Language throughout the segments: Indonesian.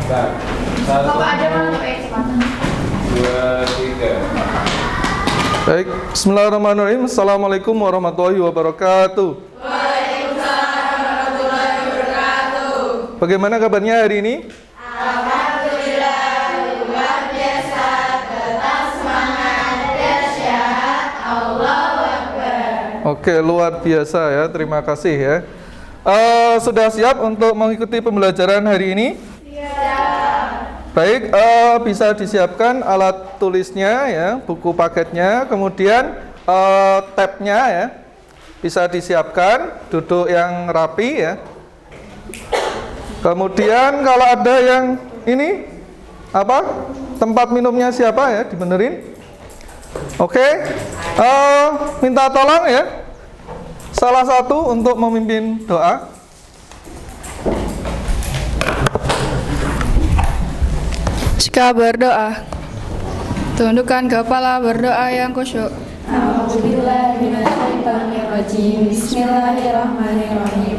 Satu, dua, tiga. Baik, bismillahirrahmanirrahim. Assalamualaikum warahmatullahi wabarakatuh. Waalaikumsalam warahmatullahi wabarakatuh. Bagaimana kabarnya hari ini? Alhamdulillah, luar biasa, tetap semangat, dahsyat, Allahu Akbar. Oke, luar biasa ya, terima kasih ya. Sudah siap untuk mengikuti pembelajaran hari ini? Baik, bisa disiapkan alat tulisnya ya, buku paketnya, kemudian tabnya ya, bisa disiapkan, duduk yang rapi ya. Kemudian kalau ada yang ini apa, tempat minumnya siapa ya, dibenerin. Oke, minta tolong ya, salah satu untuk memimpin doa. Jika berdoa, tundukkan kepala, berdoa yang khusyuk. A'udzubillahiminasyaitonirrajim. Bismillahirrahmanirrahim.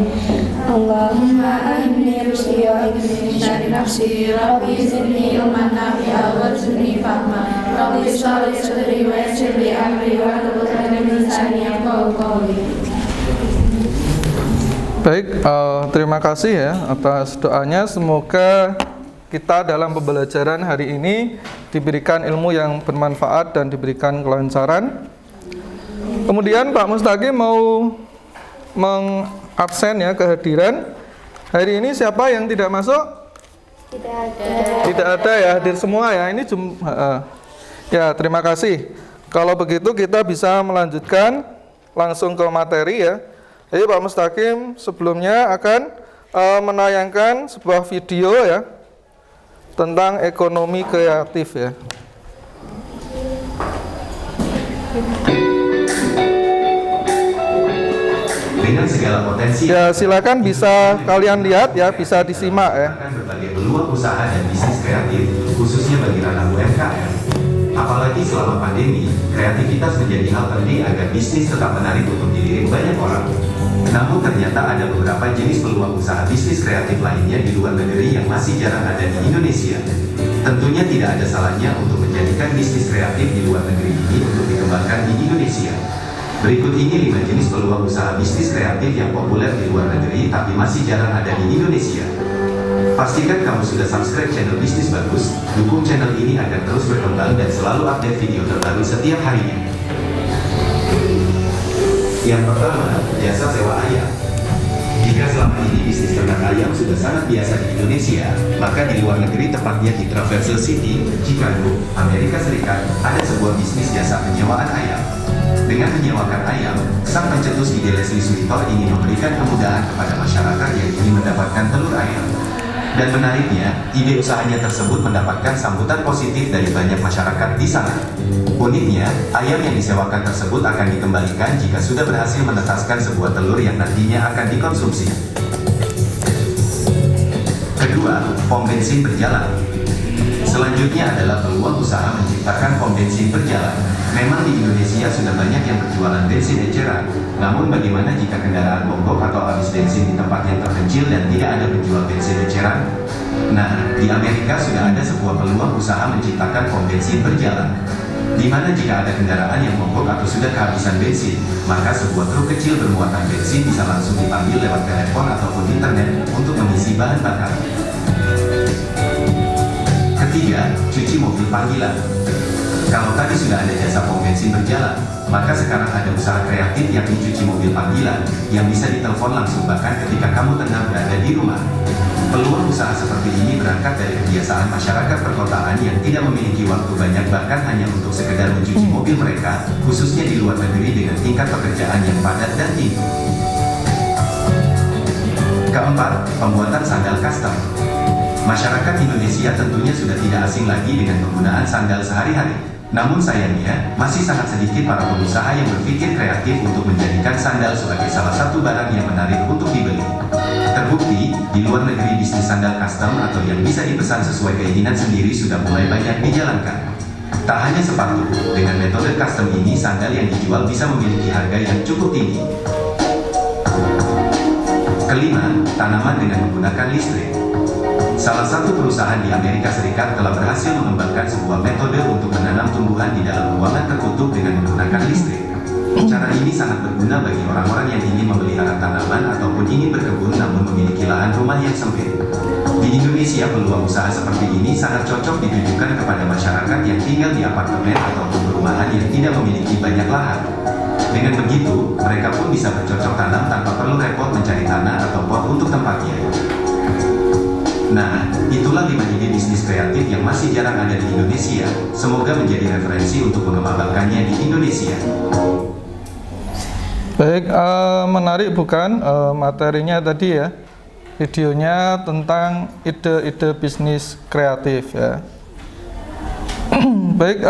Allahumma ahmini rusdi wa idni syari nafsi, Rabbi zidni ilman nafi'a warzuqni fahma, Rabbi shrah li sadri wa yassir li amri wa hlul 'uqdatam min lisani yafqahu qawli. Baik, terima kasih ya atas doanya. Semoga kita dalam pembelajaran hari ini diberikan ilmu yang bermanfaat dan diberikan kelancaran. Kemudian Pak Mustaqim mau mengabsen ya kehadiran. Hari ini siapa yang tidak masuk? Tidak ada. Tidak ada ya, hadir semua ya. Ini ya, terima kasih. Kalau begitu kita bisa melanjutkan langsung ke materi ya. Jadi Pak Mustaqim sebelumnya akan menayangkan sebuah video ya tentang ekonomi kreatif ya. Dengan segala potensi Ya, silakan bisa kalian lihat ya, bisa disimak ya. akan berbagai peluang usaha dan bisnis kreatif, khususnya bagi ranah UMKM. Apalagi selama pandemi, kreativitas menjadi hal penting agar bisnis tetap menarik untuk dilirik banyak orang. Namun ternyata ada beberapa jenis peluang usaha bisnis kreatif lainnya di luar negeri yang masih jarang ada di Indonesia. Tentunya tidak ada salahnya untuk menjadikan bisnis kreatif di luar negeri ini untuk dikembangkan di Indonesia. Berikut ini 5 jenis peluang usaha bisnis kreatif yang populer di luar negeri tapi masih jarang ada di Indonesia. Pastikan kamu sudah subscribe channel Bisnis Bagus, dukung channel ini agar terus berkembang dan selalu update video terbaru setiap harinya. Yang pertama, jasa sewa ayam. Jika selama ini bisnis ternak ayam sudah sangat biasa di Indonesia, maka di luar negeri, tepatnya di Traverse City, Chicago, Amerika Serikat, ada sebuah bisnis jasa penyewaan ayam. Dengan menyewakan ayam, sang pencetus ide Leslie Sweetor ingin memberikan kemudahan kepada masyarakat yang ingin mendapatkan telur ayam. Dan menariknya, ide usahanya tersebut mendapatkan sambutan positif dari banyak masyarakat di sana. Uniknya, ayam yang disewakan tersebut akan dikembalikan jika sudah berhasil menetaskan sebuah telur yang nantinya akan dikonsumsi. Kedua, pom bensin berjalan. Selanjutnya adalah peluang usaha menciptakan pom bensin berjalan. Memang di Indonesia sudah banyak yang berjualan bensin eceran. Namun bagaimana jika kendaraan mogok atau habis bensin di tempat yang terpencil dan tidak ada penjual bensin eceran? Nah, di Amerika sudah ada sebuah peluang usaha menciptakan pom bensin berjalan. Di mana jika ada kendaraan yang mogok atau sudah kehabisan bensin, maka sebuah truk kecil bermuatan bensin bisa langsung dipanggil lewat telepon ataupun internet untuk mengisi bahan bakar. Ketiga, cuci mobil panggilan. Kalau tadi sudah ada jasa pom bensin berjalan, maka sekarang ada usaha kreatif yakni cuci mobil panggilan yang bisa ditelepon langsung bahkan ketika kamu tengah berada di rumah. Peluang usaha seperti ini berangkat dari kebiasaan masyarakat perkotaan yang tidak memiliki waktu banyak bahkan hanya untuk sekedar mencuci mobil mereka, khususnya di luar negeri dengan tingkat pekerjaan yang padat dan tinggi. Keempat, pembuatan sandal custom. Masyarakat Indonesia tentunya sudah tidak asing lagi dengan penggunaan sandal sehari-hari. Namun sayangnya, masih sangat sedikit para pengusaha yang berpikir kreatif untuk menjadikan sandal sebagai salah satu barang yang menarik untuk dibeli. Terbukti, di luar negeri bisnis sandal custom atau yang bisa dipesan sesuai keinginan sendiri sudah mulai banyak dijalankan. Tak hanya sepatu, dengan metode custom ini sandal yang dijual bisa memiliki harga yang cukup tinggi. Kelima, tanaman dengan menggunakan listrik. Salah satu perusahaan di Amerika Serikat telah berhasil mengembangkan sebuah metode untuk menanam tumbuhan di dalam ruangan tertutup dengan menggunakan listrik. Cara ini sangat berguna bagi orang-orang yang ingin memelihara tanaman ataupun ingin berkebun namun memiliki lahan rumah yang sempit. Di Indonesia, peluang usaha seperti ini sangat cocok ditujukan kepada masyarakat yang tinggal di apartemen ataupun perumahan yang tidak memiliki banyak lahan. Dengan begitu, mereka pun bisa bercocok tanam tanpa perlu repot mencari tanah atau pot untuk tempatnya. Nah, itulah 5 ide bisnis kreatif yang masih jarang ada di Indonesia. Semoga menjadi referensi untuk mengembangkannya di Indonesia. Baik, menarik bukan materinya tadi ya, videonya tentang ide-ide bisnis kreatif ya. Baik,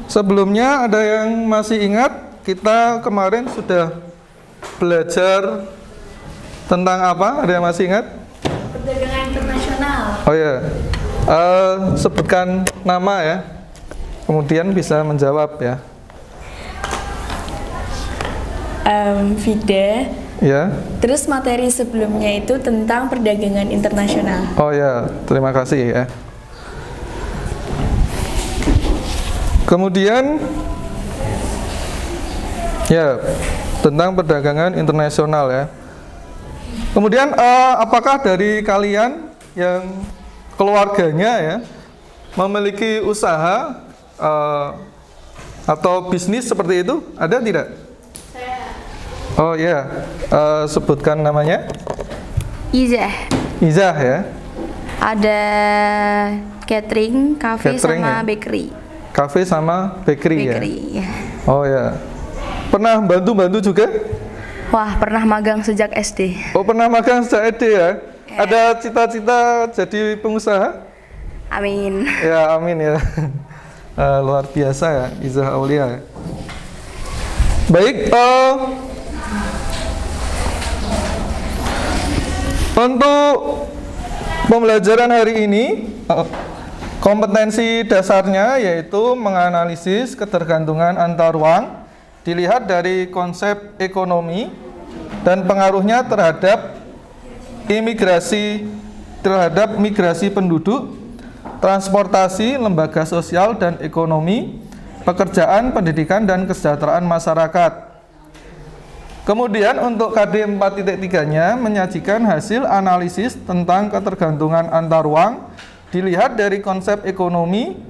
sebelumnya ada yang masih ingat kita kemarin sudah belajar tentang apa? Ada yang masih ingat? Perdagangan internasional. Oh ya, sebutkan nama ya, kemudian bisa menjawab ya. Vida. Ya. Terus materi sebelumnya itu tentang perdagangan internasional. Oh ya, terima kasih ya. Kemudian ya, tentang perdagangan internasional ya. Kemudian apakah dari kalian yang keluarganya ya memiliki usaha atau bisnis seperti itu? Ada tidak? Oh ya, sebutkan namanya. Izah. Izah ya. Ada catering, cafe Catering, sama ya? bakery. Cafe sama bakery ya. Bakery, ya. Oh ya. Pernah bantu-bantu juga? Wah, pernah magang sejak SD. Oh, pernah magang sejak SD ya? Ada cita-cita jadi pengusaha? Amin. Ya, amin ya. Luar biasa ya, Izah Aulia. Baik, untuk pembelajaran hari ini, kompetensi dasarnya yaitu menganalisis ketergantungan antar ruang, dilihat dari konsep ekonomi dan pengaruhnya terhadap migrasi penduduk, transportasi, lembaga sosial dan ekonomi, pekerjaan, pendidikan, dan kesejahteraan masyarakat. Kemudian untuk KD 4.3-nya menyajikan hasil analisis tentang ketergantungan antar ruang, dilihat dari konsep ekonomi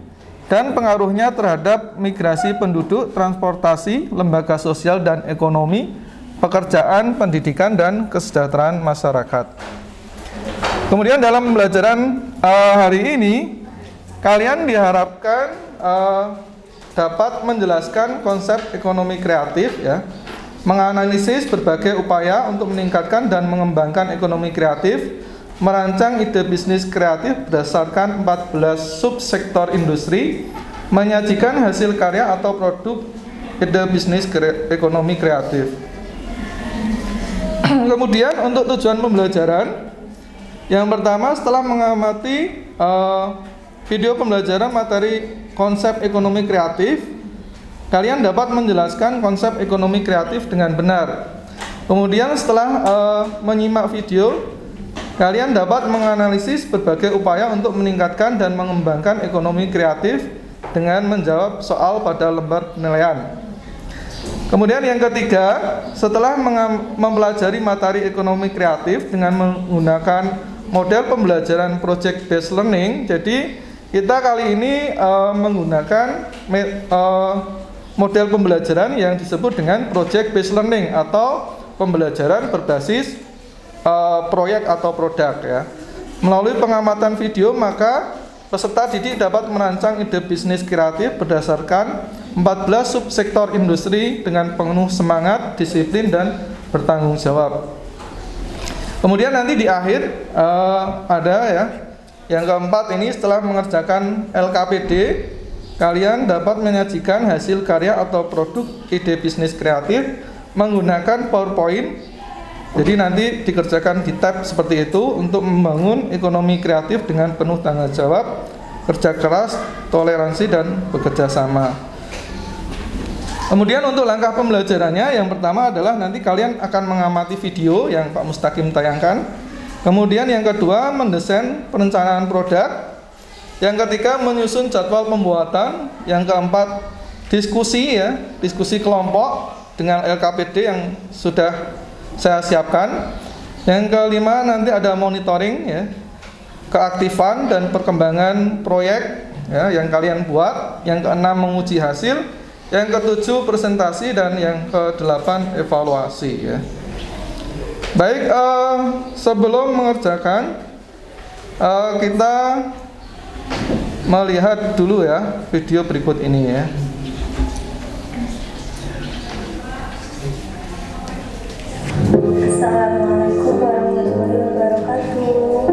dan pengaruhnya terhadap migrasi penduduk, transportasi, lembaga sosial dan ekonomi, pekerjaan, pendidikan, dan kesejahteraan masyarakat. Kemudian dalam pembelajaran hari ini, kalian diharapkan dapat menjelaskan konsep ekonomi kreatif ya, menganalisis berbagai upaya untuk meningkatkan dan mengembangkan ekonomi kreatif, merancang ide bisnis kreatif berdasarkan 14 subsektor industri, menyajikan hasil karya atau produk ide bisnis ekonomi kreatif. Kemudian untuk tujuan pembelajaran, yang pertama setelah mengamati video pembelajaran materi konsep ekonomi kreatif, kalian dapat menjelaskan konsep ekonomi kreatif dengan benar. Kemudian setelah menyimak video, kalian dapat menganalisis berbagai upaya untuk meningkatkan dan mengembangkan ekonomi kreatif dengan menjawab soal pada lembar penilaian. Kemudian yang ketiga, setelah mempelajari materi ekonomi kreatif dengan menggunakan model pembelajaran project based learning, jadi kita kali ini menggunakan model pembelajaran yang disebut dengan project based learning atau pembelajaran berbasis proyek atau produk ya. Melalui pengamatan video, maka peserta didik dapat merancang ide bisnis kreatif berdasarkan 14 subsektor industri dengan penuh semangat, disiplin, dan bertanggung jawab. Kemudian nanti di akhir ada ya, yang keempat ini setelah mengerjakan LKPD, kalian dapat menyajikan hasil karya atau produk ide bisnis kreatif menggunakan PowerPoint. Jadi nanti dikerjakan di tab seperti itu untuk membangun ekonomi kreatif dengan penuh tanggung jawab, kerja keras, toleransi, dan bekerja sama. Kemudian untuk langkah pembelajarannya, yang pertama adalah nanti kalian akan mengamati video yang Pak Mustaqim tayangkan. Kemudian yang kedua, mendesain perencanaan produk. Yang ketiga, menyusun jadwal pembuatan. Yang keempat, diskusi ya, diskusi kelompok dengan LKPD yang sudah saya siapkan. Yang kelima, nanti ada monitoring ya, keaktifan dan perkembangan proyek ya, yang kalian buat. Yang keenam, menguji hasil. Yang ketujuh, presentasi. Dan yang kedelapan, evaluasi ya. Baik, sebelum mengerjakan, kita melihat dulu ya video berikut ini ya. Assalamualaikum warahmatullahi wabarakatuh.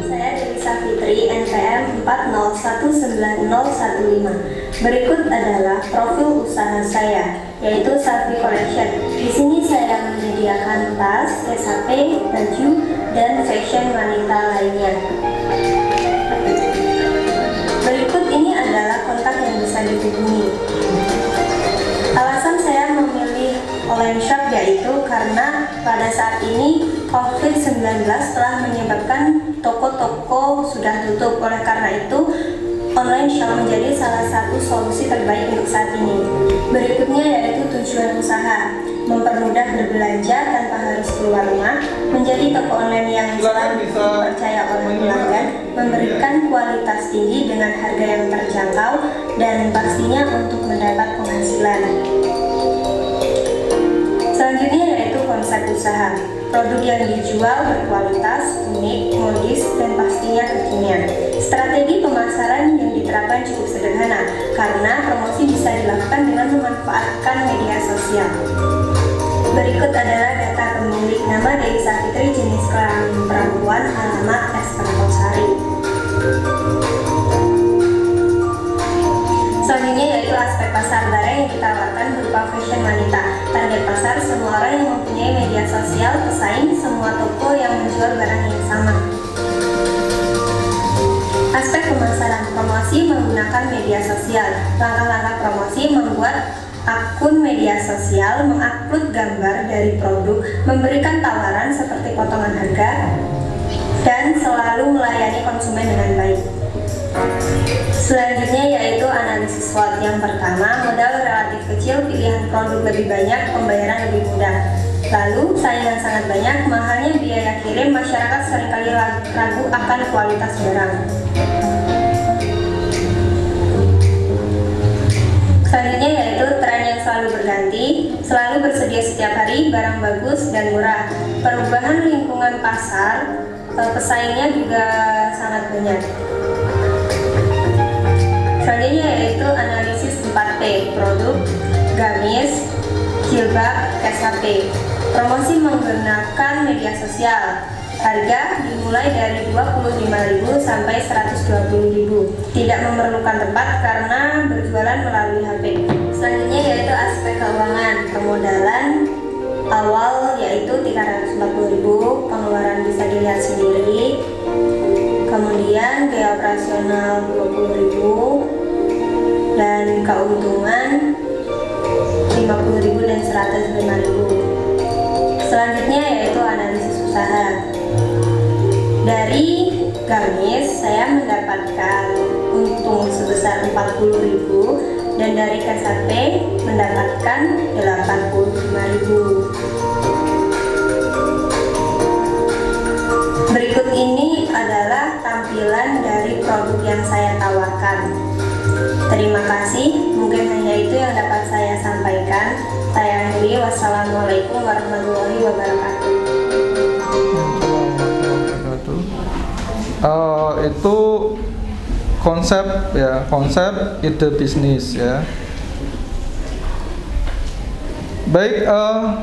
Saya Delisa Fitri, NPM 4019015. Berikut adalah profil usaha saya, yaitu Safi Collection. Di sini saya menyediakan tas, SAP, baju, dan fashion wanita lainnya. Berikut ini adalah kontak yang bisa dihubungi. Alasan saya memilih online shop yaitu karena pada saat ini COVID-19 telah menyebabkan toko-toko sudah tutup. Oleh karena itu, online shop menjadi salah satu solusi terbaik untuk saat ini. Berikutnya yaitu tujuan usaha, mempermudah berbelanja tanpa harus keluar rumah, menjadi toko online yang selalu dipercaya oleh pelanggan, memberikan kualitas tinggi dengan harga yang terjangkau, dan pastinya untuk mendapat penghasilan. Selanjutnya yaitu konsep usaha. Produk yang dijual berkualitas, unik, modis, dan pastinya kekinian. Strategi pemasaran yang diterapkan cukup sederhana, karena promosi bisa dilakukan dengan memanfaatkan media sosial. Berikut adalah data pemilik: nama Delisa Fitri, jenis kelamin perempuan, alamat Espartosari. Selanjutnya yaitu aspek pasar. Barang yang ditawarkan berupa fashion wanita. Target pasar semua orang yang mempunyai media sosial, pesaing, semua toko yang menjual barang yang sama. Aspek pemasaran. Promosi menggunakan media sosial. Langkah-langkah promosi: membuat akun media sosial, mengupload gambar dari produk, memberikan tawaran seperti potongan harga, dan selalu melayani konsumen dengan baik. Selanjutnya yaitu analisis SWOT. Yang pertama, modal relatif kecil, pilihan produk lebih banyak, pembayaran lebih mudah. Lalu, saingan sangat banyak, mahalnya biaya kirim, masyarakat seringkali ragu akan kualitas barang. Selanjutnya yaitu tren yang selalu berganti, selalu bersedia setiap hari, barang bagus dan murah. Perubahan lingkungan pasar, pesaingnya juga sangat banyak. Selanjutnya yaitu analisis 4P, produk, gamis, jilbab, SAP. Promosi menggunakan media sosial. Harga dimulai dari 25.000 sampai 120.000. Tidak memerlukan tempat karena berjualan melalui HP. Selanjutnya yaitu aspek keuangan. Permodalan awal yaitu 340.000, pengeluaran bisa dilihat sendiri. Kemudian biaya operasional 20.000 dan keuntungan 50.000 dan 105.000. Selanjutnya yaitu analisis usaha. Dari gamis saya mendapatkan untung sebesar 40.000 dan dari KSP mendapatkan 85.000. Berikut ini adalah tampilan dari produk yang saya tawarkan. Terima kasih, mungkin hanya itu yang dapat saya sampaikan. Saya akhiri, wassalamualaikum warahmatullahi wabarakatuh. Itu konsep ya, konsep ide bisnis ya. Baik,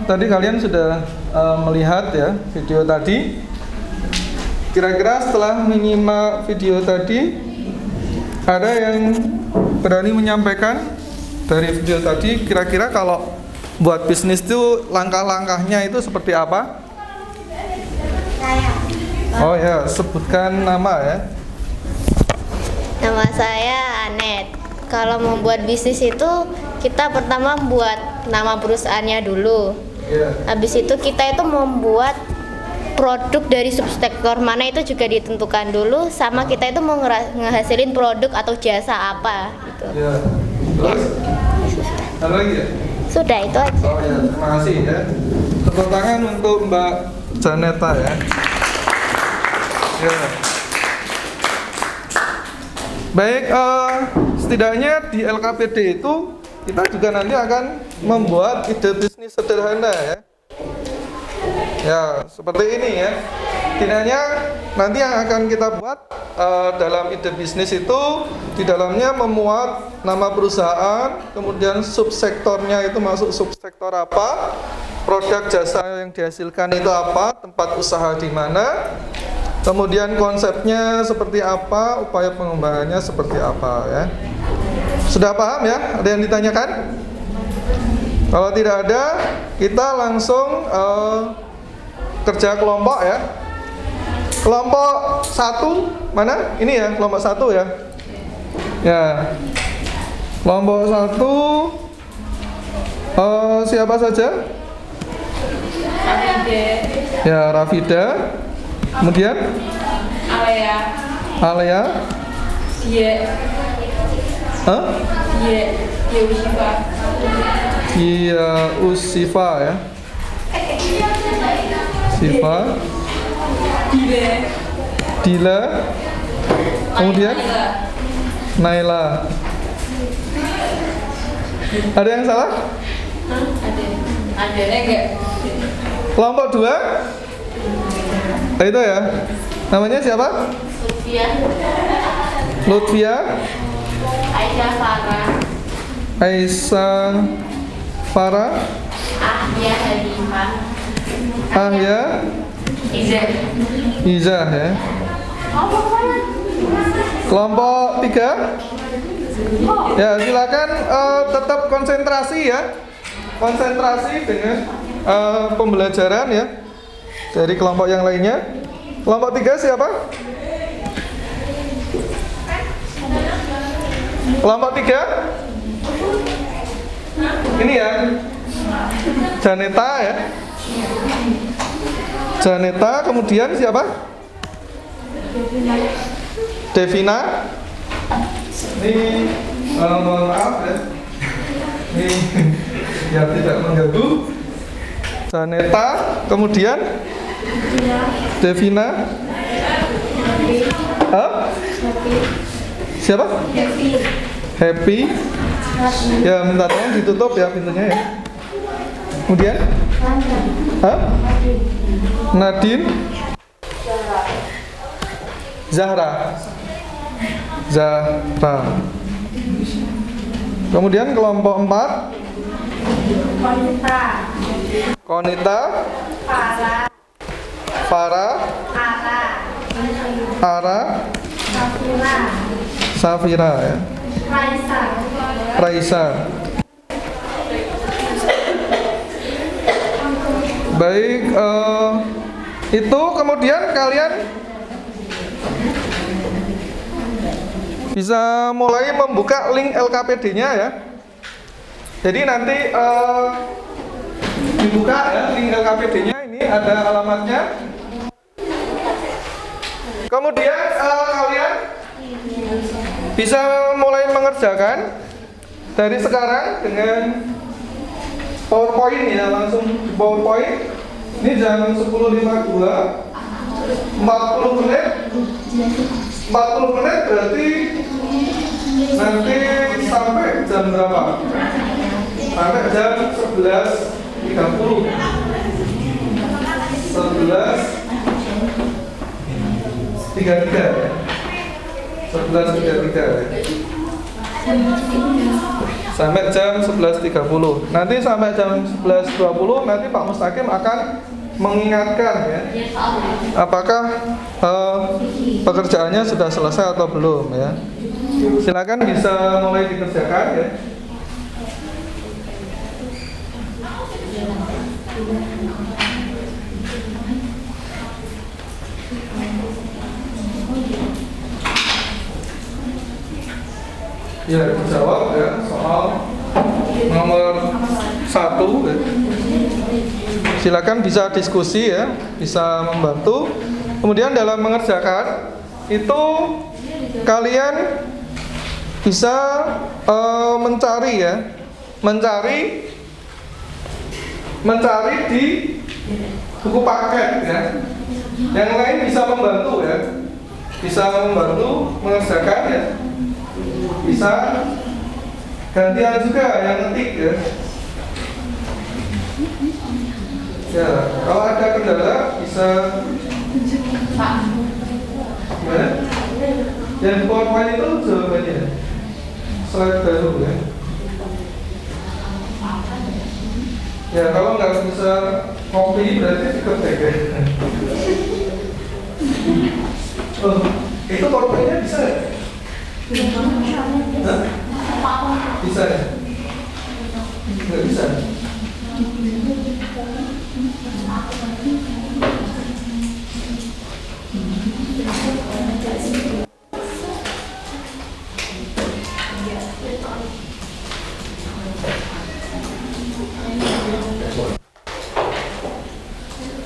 tadi kalian sudah melihat ya video tadi. Kira-kira setelah menyimak video tadi, ada yang berani menyampaikan dari video tadi, kira-kira kalau buat bisnis itu langkah-langkahnya itu seperti apa? Oh ya, sebutkan nama ya. Nama saya Anet. Kalau membuat bisnis itu kita pertama buat nama perusahaannya dulu. Iya. Habis itu kita itu membuat produk dari subsektor mana itu juga ditentukan dulu, sama kita itu mau ngehasilin produk atau jasa apa gitu. Iya. Terus? Ada lagi ya? Sudah itu aja. Oh ya, terima kasih ya. Tepuk tangan untuk Mbak Janeta ya. Ya. Baik, setidaknya di LKPD itu kita juga nanti akan membuat ide bisnis sederhana ya. Ya, seperti ini ya. Setidaknya nanti yang akan kita buat dalam ide bisnis itu di dalamnya memuat nama perusahaan, kemudian subsektornya itu masuk subsektor apa, produk jasa yang dihasilkan itu apa, tempat usaha di mana, kemudian konsepnya seperti apa, upaya pengembangannya seperti apa ya. Sudah paham ya? Ada yang ditanyakan? Kalau tidak ada, kita langsung kerja kelompok ya. Kelompok 1 mana? Ini ya, kelompok 1 ya. Ya. Kelompok 1 siapa saja? Ya, Rafida. Kemudian Alea. Iya, Usifa ya. Sifa, Dila, kemudian Naila. Ada yang salah? Ada enggak? Kelompok 2 itu ya. Namanya siapa? Lutfia, Aisyah Farah, Aisyah Farah, Ahya Halimah, Ahya, Izah ya. Kelompok 3 ya, silakan tetap konsentrasi ya. Konsentrasi dengan pembelajaran ya dari kelompok yang lainnya. Kelompok 3 siapa? Kelompok 3 ini ya, Janeta ya. Janeta, kemudian siapa? Devina. Ini mohon maaf ya. Ini biar tidak mengganggu. Janeta, kemudian Devina. Siapa? Happy. Ya, minta tolong ditutup ya pintunya ya. Kemudian Nadine. Zahra. Kemudian kelompok 4 Konita. Farah. Ara. Safira ya. Raisa. Baik, itu kemudian kalian bisa mulai membuka link LKPD-nya ya. Jadi nanti dibuka ya link LKPD-nya, ini ada alamatnya. Kemudian kalian bisa mulai mengerjakan dari sekarang dengan PowerPoint ya, langsung di PowerPoint. Ini jam 10.52, 40 menit. 40 menit berarti nanti sampai jam berapa? Sampai jam 11.30. 11.33 ya. 11.33 ya. Sampai jam 11.30. Nanti sampai jam 11.20 nanti Pak Mustaqim akan mengingatkan ya, apakah pekerjaannya sudah selesai atau belum ya. Silakan bisa mulai dikerjakan ya. Ya, dijawab ya soal nomor 1 satu ya. Silakan bisa diskusi ya, bisa membantu. Kemudian dalam mengerjakan itu kalian bisa mencari ya, mencari di buku paket ya. Yang lain bisa membantu ya, bisa membantu mengerjakan ya, bisa gantian juga yang ngetik ya. Ya, kalau ada kendala bisa gimana? Yang PowerPoint itu jawabannya slide baru ya. Ya, kalau nggak bisa copy berarti diketik ya. Oh, itu PowerPoint-nya bisa ya? Hah? Bisa ya? Nggak bisa?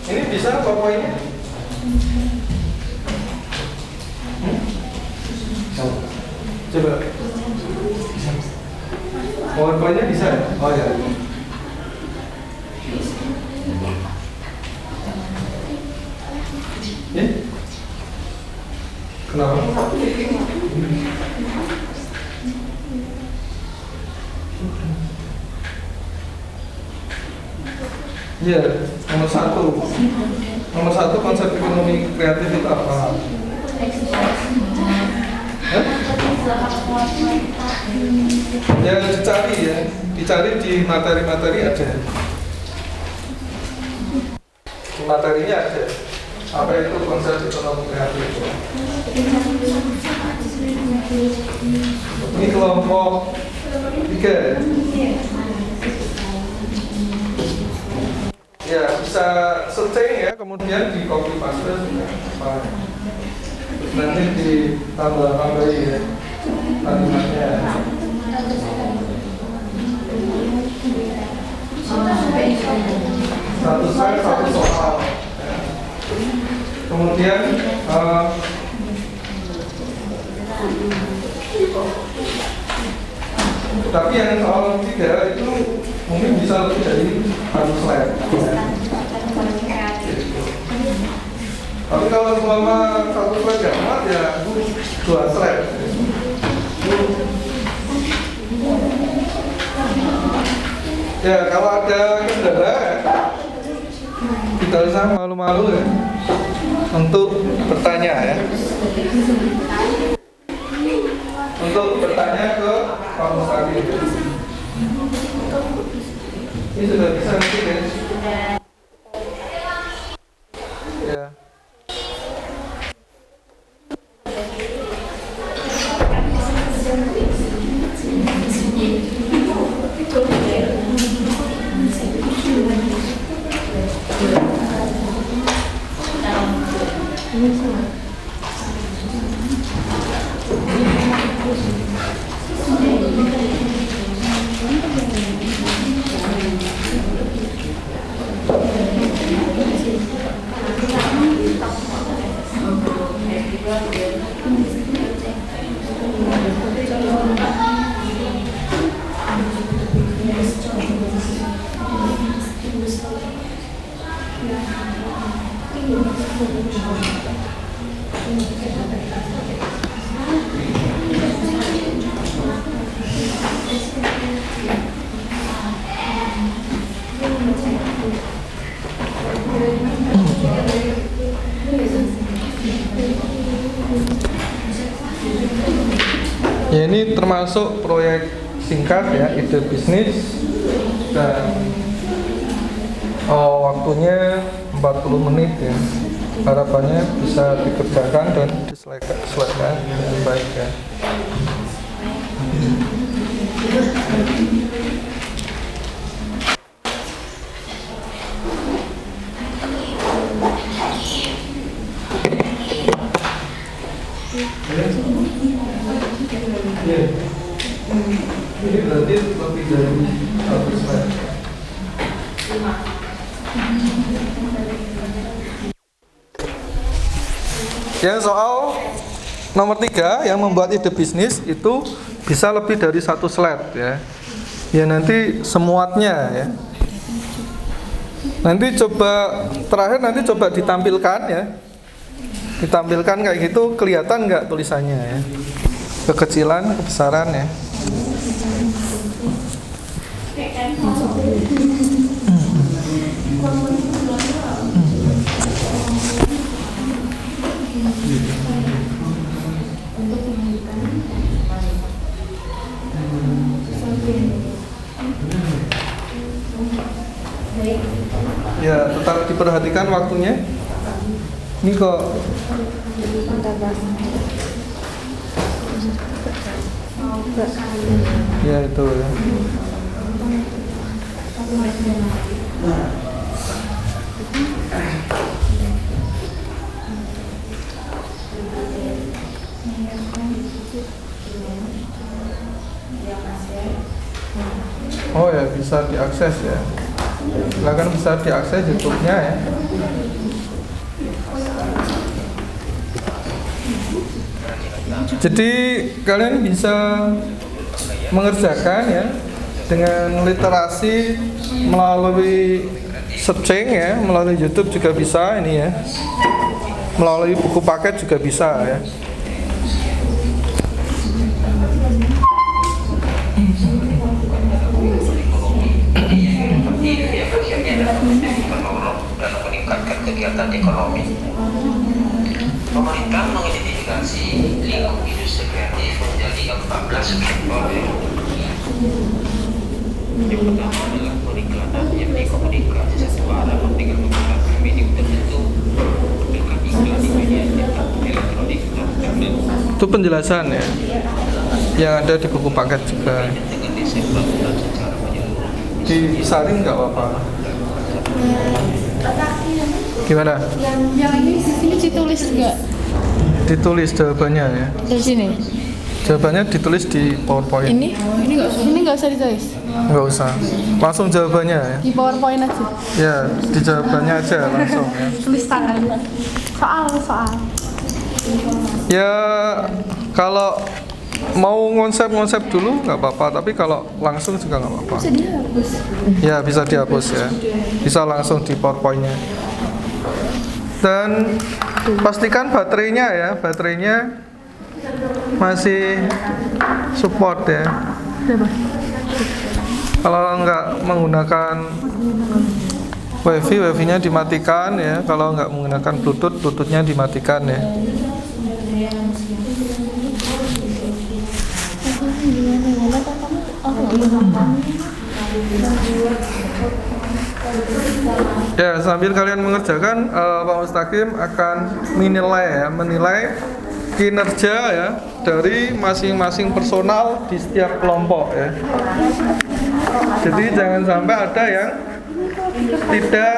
Ini bisa PowerPoint-nya? Coba. PowerPoint-nya bisa ya? Oh ya. Ya? Kenapa? Iya, nomor satu konsep ekonomi kreatif itu apa? Hah? Ya dicari di materi-materi ada. Di materinya ada. Apa itu konsep ekonomi kreatif? Ini kelompok 3. Ya, bisa searching ya, kemudian di copy paste nanti ditambah-tambahi ya kalimatnya. Satu slide, satu soal. Kemudian tapi yang soal 3 itu mungkin bisa lebih dari 1 slide. Tapi kalau selama 1 slide gak muat ya 2 slide. Ya, kalau ada kendala tidak usah malu-malu ya untuk bertanya ya. Untuk bertanya ke Pak Mustaqim. Ini sudah bisa nanti ya. Ya. Ya, ini termasuk proyek singkat ya, ide bisnis, dan waktunya 40 menit ya. Harapannya bisa dikerjakan dan diselesaikan dengan baik ya. Ini berarti lebih dari 1 slide. Yang soal nomor 3 yang membuat ide bisnis itu bisa lebih dari 1 slide ya. Ya nanti semuanya ya. Nanti coba terakhir nanti coba ditampilkan ya. Ditampilkan kayak gitu, kelihatan nggak tulisannya ya? Kekecilan, kebesaran ya. Ya, tetap diperhatikan waktunya. Ini kok ya itu ya. Oh ya, bisa diakses ya. Silakan bisa diakses YouTube-nya ya. Jadi kalian bisa mengerjakan ya dengan literasi melalui searching ya, melalui YouTube juga bisa ini ya. Melalui buku paket juga bisa ya. Dan meningkatkan kegiatan ekonomi. Pemerintah mengidentifikasi lingkup industri kreatif menjadi 14 sektor. Yang pertama adalah periklanan, yakni komunikasi sesuara dengan menggunakan medium tertentu, dengan iklan di media cetak, elektronik, dan internet. Itu penjelasan ya, yang ada di buku paket juga. Dengan desain bangunan secara menyeluruh. Disaring nggak apa-apa. Gimana? Yang ini ditulis nggak? Ditulis jawabannya ya. Di sini. Jawabannya ditulis di PowerPoint. Ini nggak usah ditulis. Nggak usah. Langsung jawabannya ya. Di PowerPoint aja. Ya, di jawabannya aja langsung ya. Tulis tangan. Soal. Ya, kalau mau ngonsep dulu nggak apa-apa, tapi kalau langsung juga nggak apa-apa. Bisa dihapus. Ya, bisa dihapus ya. Bisa langsung di PowerPoint-nya. Dan pastikan baterainya ya, baterainya masih support ya. Kalau nggak menggunakan wifi-nya dimatikan ya. Kalau nggak menggunakan Bluetooth-nya dimatikan ya. Ya, sambil kalian mengerjakan, Pak Mustaqim akan menilai kinerja ya dari masing-masing personal di setiap kelompok ya. Jadi jangan sampai ada yang tidak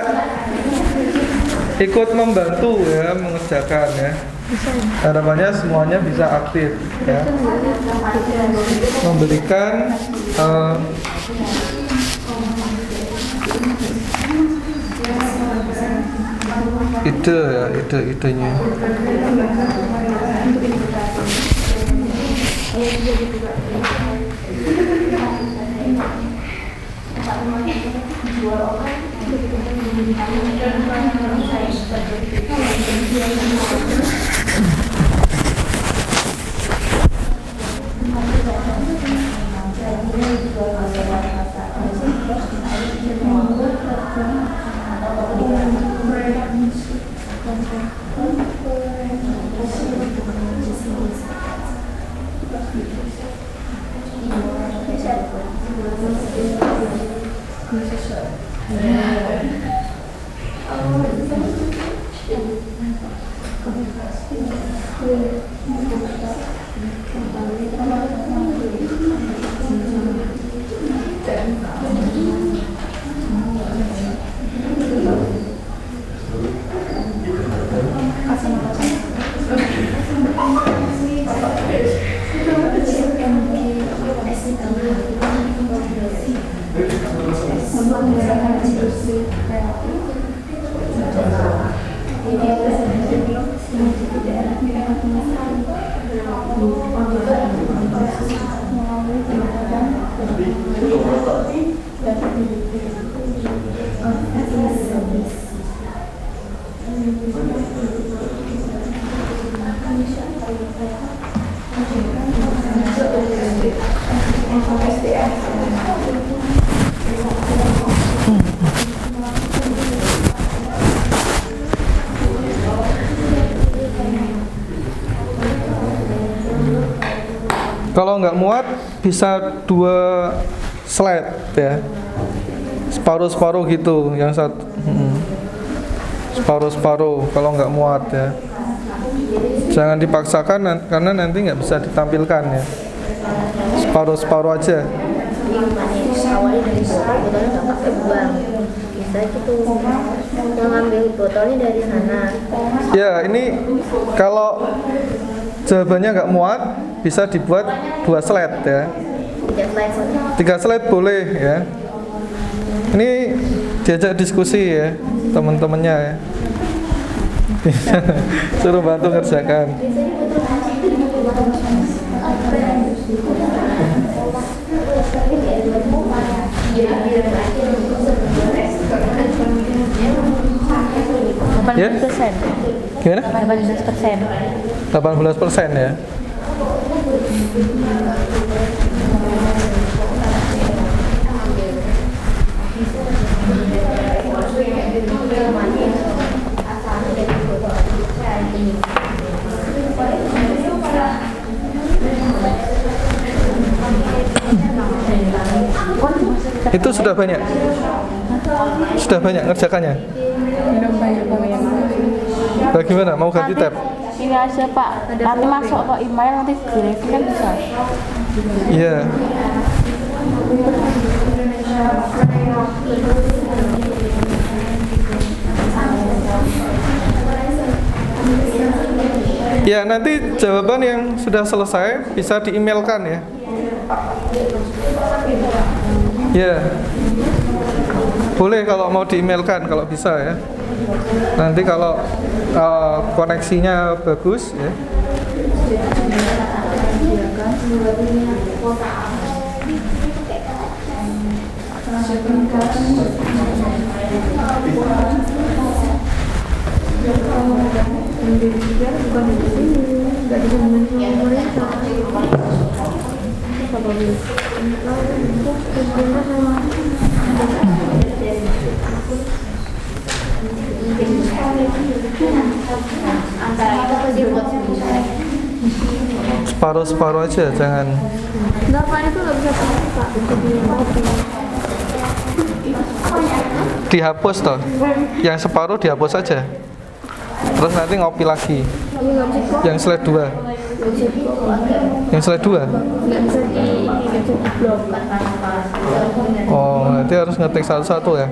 ikut membantu ya mengerjakan ya. Harapannya semuanya bisa aktif ya. Memberikan idenya. Kalau nggak muat bisa 2 slide ya, separuh-separuh gitu, yang satu separuh-separuh kalau nggak muat ya. Jangan dipaksakan karena nanti nggak bisa ditampilkan ya. Separuh-separuh aja. Awalnya dari botolnya nggak pakai bank, bisa gitu. Yang ngambil botolnya dari sana. Ya, ini kalau jawabannya nggak muat bisa dibuat 2 slide ya. 3 slide boleh ya. Ini diajak diskusi ya teman-temannya ya. Suruh bantu ngerjakan. Ya? Gimana? 18%. 18% ya. Itu sudah banyak? Sudah banyak ngerjakannya? Belum banyak banget. Bagaimana? Mau ganti tab? Ini aja Pak, nanti masuk ke email, nanti direview kan bisa. Iya. Ya, nanti jawaban yang sudah selesai bisa di-emailkan ya. Ya. Boleh kalau mau di-emailkan kalau bisa ya. Nanti kalau koneksinya bagus ya. Separuh-separuh aja, jangan. Enggak, Pak, itu nggak bisa pakai, Pak. Dihapus toh. Yang separuh dihapus aja. Terus nanti ngopi lagi. Yang slide 2. Yang slide 2. Oh, nanti harus ngetik satu-satu ya.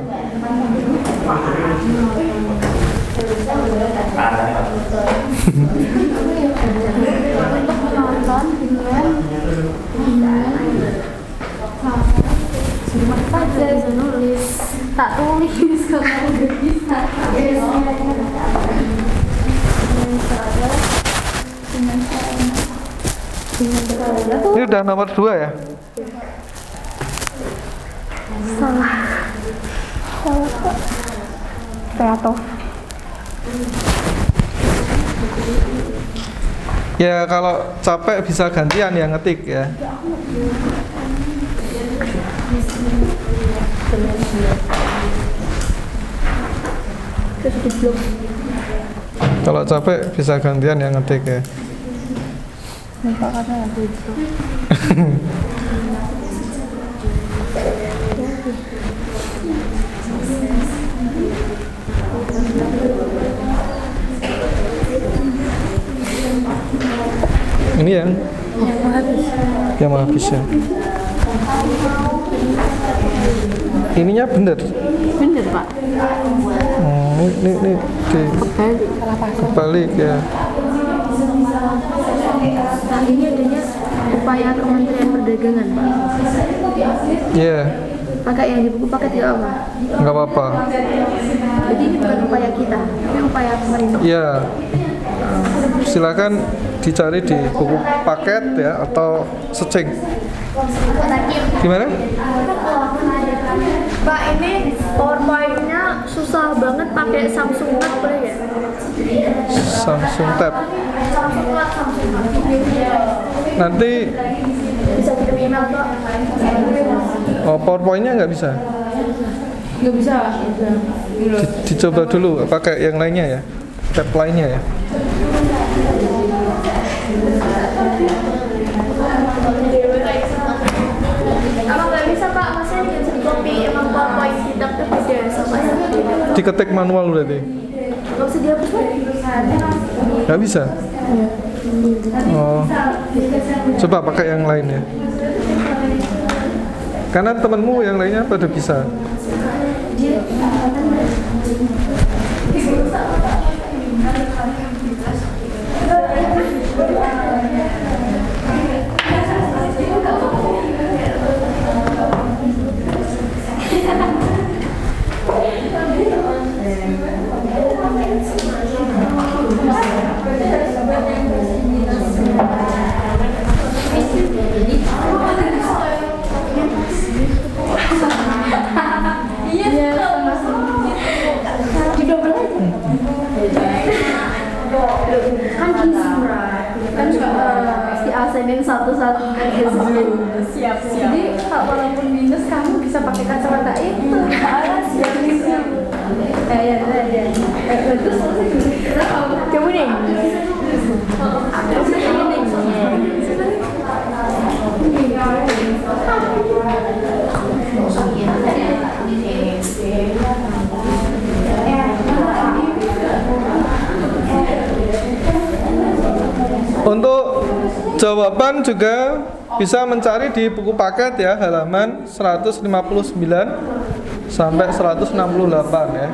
Tak tulis kalau nggak bisa. Ini udah nomor 2 ya? Kreatif. Ya kalau capek bisa gantian yang ngetik ya. Kalau capek bisa gantian yang ngetik ya. Ini yang mau habis ya. Ininya bener. Bener Pak. Oh, ini kebalik ya. Nah, ini adanya upaya Kementerian Perdagangan, Pak. Iya. Pakai yang di buku paket tidak apa? Nggak apa-apa. Jadi ini bukan upaya kita, ini upaya pemerintah. Iya. Silakan dicari di buku paket ya atau searching. Gimana? Pak, ini PowerPoint-nya susah banget pakai Samsung Tab boleh ya? Samsung Tab. Samsung Tab. Nanti Bisa kirim email Pak. PowerPoint-nya nggak bisa. Nggak bisa. Dicoba dulu pakai yang lainnya ya. Tab lainnya ya. Emang nggak bisa Pak, masnya nggak bisa di-copy. Emang PowerPoint kita tuh beda sama yang beda. Diketik manual berarti. Nggak bisa dihapus Pak? Nggak bisa. Oh, coba pakai yang lain ya. Karena temenmu yang lainnya pada bisa. Kan si asenin satu-satu dari siap. Jadi walaupun minus kamu bisa pakai kacamata itu. Siap. Ya. Terus coba nih. Untuk jawaban juga bisa mencari di buku paket ya, halaman 159 sampai 168 ya.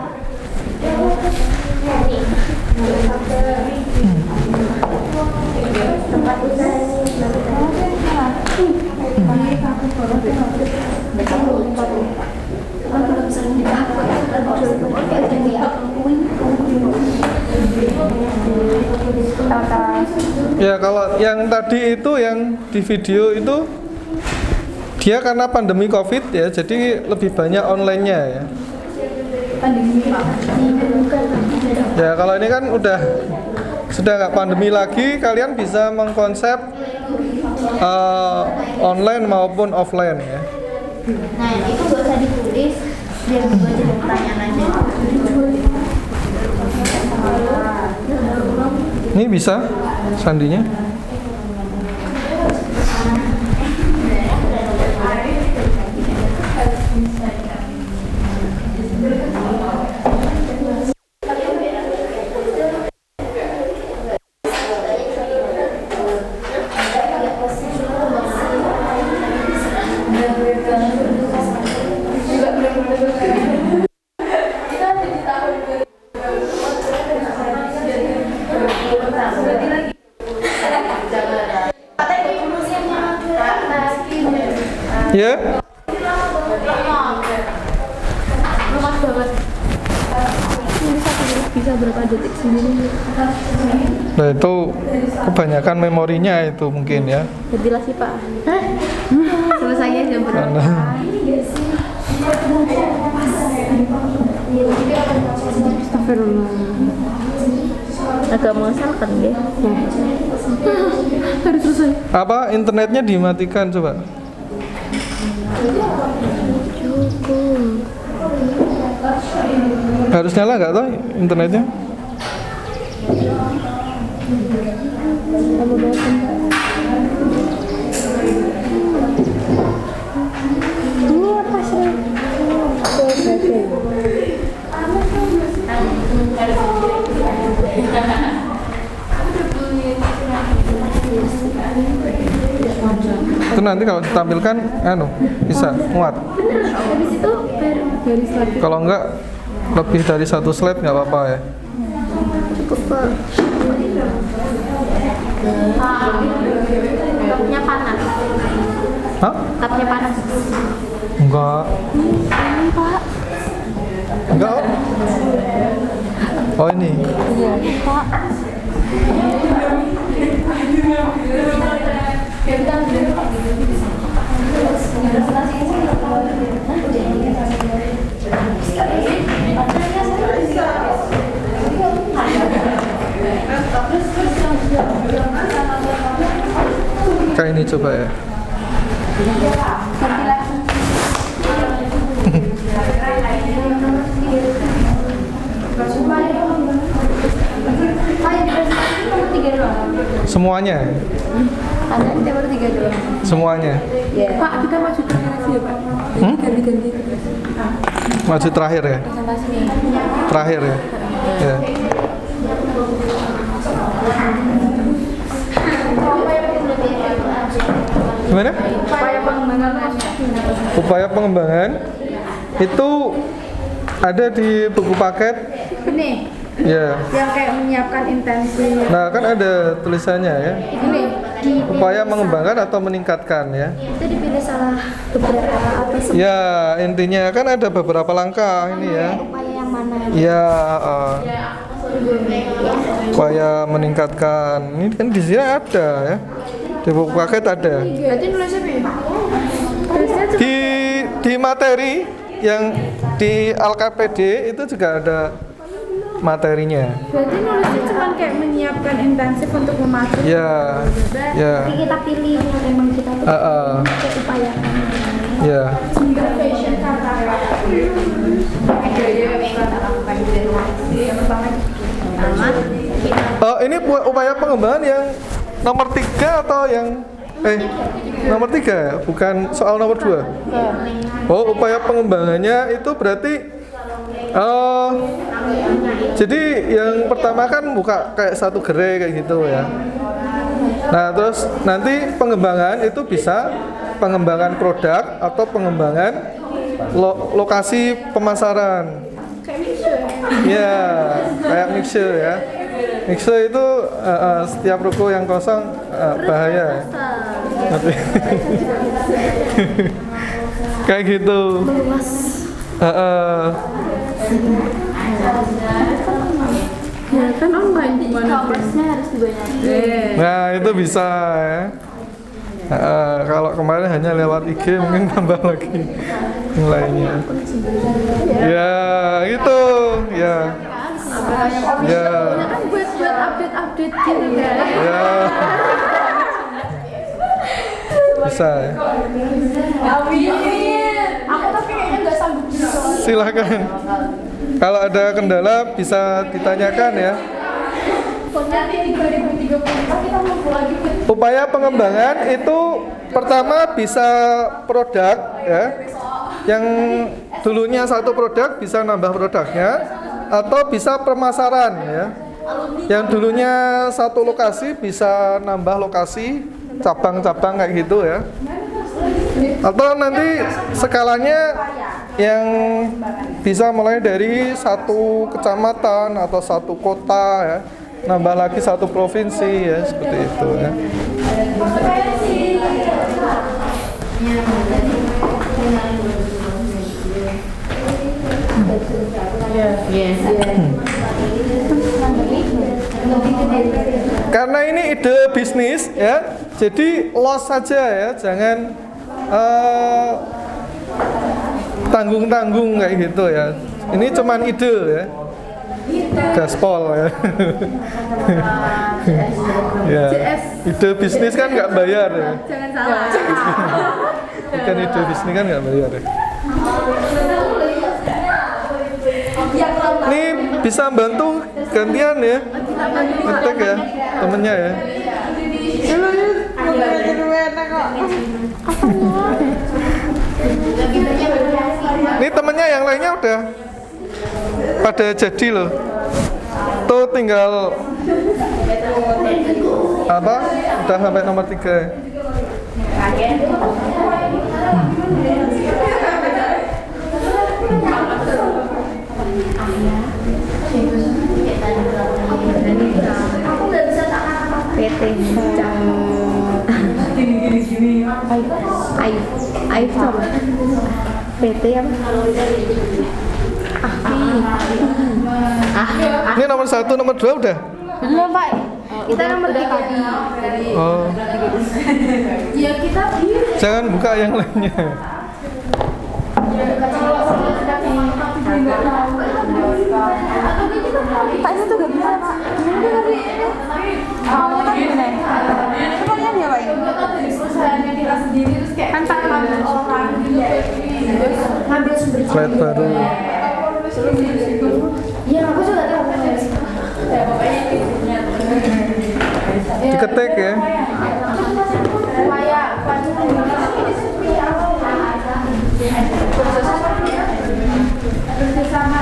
Ya kalau yang tadi itu yang di video itu dia karena pandemi COVID ya, jadi lebih banyak online-nya ya. Ya kalau ini kan sudah nggak pandemi lagi, kalian bisa mengkonsep online maupun offline ya. Nah, itu gak usah ditulis, biar gue jadi pertanyaan aja. Ini bisa sandinya. Ya. Bisa berapa detik sendiri? Nah itu kebanyakan memorinya itu mungkin ya. Ventilasi Pak. Selesainya jam berapa? Astagfirullah. Agak mengesalkan deh. Harus selesai. Apa internetnya dimatikan coba? Harus nyala nggak toh internetnya? Ini apa sih? Itu nanti kalau ditampilkan bisa muat. Habis itu garis lagi. Kalau enggak lebih dari satu slide nggak apa-apa ya. Cukup Pak. Tapnya panas. Hah? Tapnya panas. Enggak. Ini Pak. Enggak. Oh ini. Iya Pak. Kayak ini coba ya. Semuanya. Ada yang baru 3 doang. Semuanya. Pak, kita maju terakhir aja ya, Pak. Ganti-ganti. Maju terakhir ya. Terakhir ya. Ya. Gimana? Upaya pengembangan. Upaya pengembangan itu ada di buku paket. Ini Ya. yang kayak menyiapkan intensi. Nah, kan ada tulisannya ya. Ini Upaya mengembangkan atau meningkatkan ya. itu dipilih salah beberapa atau Ya, intinya kan ada beberapa langkah ini ya. upaya yang mana? Ya, upaya meningkatkan. Ini kan di sini ada ya. Di buku paket ada. Berarti nulisnya apa ya? Tulisnya cuma Di materi yang di LKPD itu juga ada materinya. berarti nulisnya cuma kayak menyiapkan intensif untuk memacu. Ya, ya, Tapi kita pilih yang emang kita tuh kayak upayakan. ya. Oh, ini upaya pengembangan yang nomor 3 atau yang nomor 3 ya? Bukan soal nomor 2. Oh, upaya pengembangannya itu berarti jadi yang pertama kan buka kayak satu gerai kayak gitu ya. Nah, terus nanti pengembangan itu bisa pengembangan produk atau pengembangan lokasi pemasaran. Ya, kayak mixer ya. Mixer itu setiap ruko yang kosong bahaya. Kayak gitu. Ya kan online gimana? E-commerce-nya harus dibanyakin. Nah, itu bisa ya. Kalau kemarin hanya lewat IG mungkin tambah lagi nilainya. Ya, gitu. Ya. Ya. Kan buat update gitu kan. Ya. Bisa ya. Aku tapi kayaknya nggak sanggup gitu. Silakan. Kalau ada kendala bisa ditanyakan ya. Nanti di 2034 kita mau lagi. Upaya pengembangan itu pertama bisa produk ya. Yang dulunya satu produk bisa nambah produknya atau bisa pemasaran ya. Yang dulunya satu lokasi bisa nambah lokasi, cabang-cabang kayak gitu ya. Atau nanti skalanya yang bisa mulai dari satu kecamatan atau satu kota ya, nambah lagi satu provinsi ya, seperti itu ya. Karena ini ide bisnis ya, jadi loss saja ya, jangan tanggung-tanggung kayak gitu ya. Ini cuman ide ya, gaspol ya. Ya, ide bisnis kan nggak bayar ya. Jangan salah. Bukan ide bisnis kan nggak bayar ya. Ini bisa bantu gantian ya, ngetek ya temennya ya. Ini temennya yang lainnya udah pada jadi loh. Tuh tinggal apa? Udah sampai nomor 3. PT Aif apa? PT apa? Ini nomor 1, nomor 2 udah. Belum, Pak. Kita nomor 3 tadi. Oh. Ya kita Jangan buka yang lainnya. Pak itu tuh gak bisa Pak. Gimana tuh tadi? Oh, kan gimana? Pokoknya dia Pak. perusahaannya kita sendiri terus kayak kan ngambil orang gitu terus ngambil sumber Slide baru. Iya aku juga tahu ya pokoknya Diketik ya. supaya bersama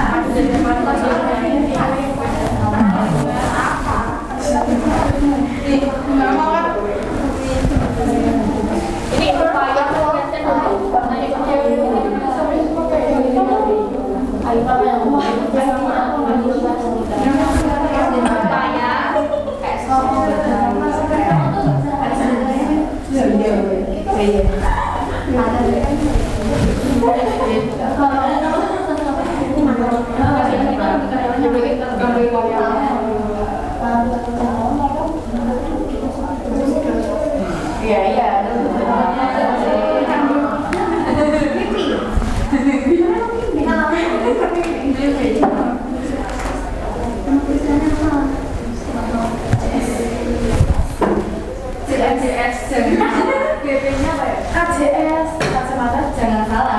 KJS, kacamata jangan salah.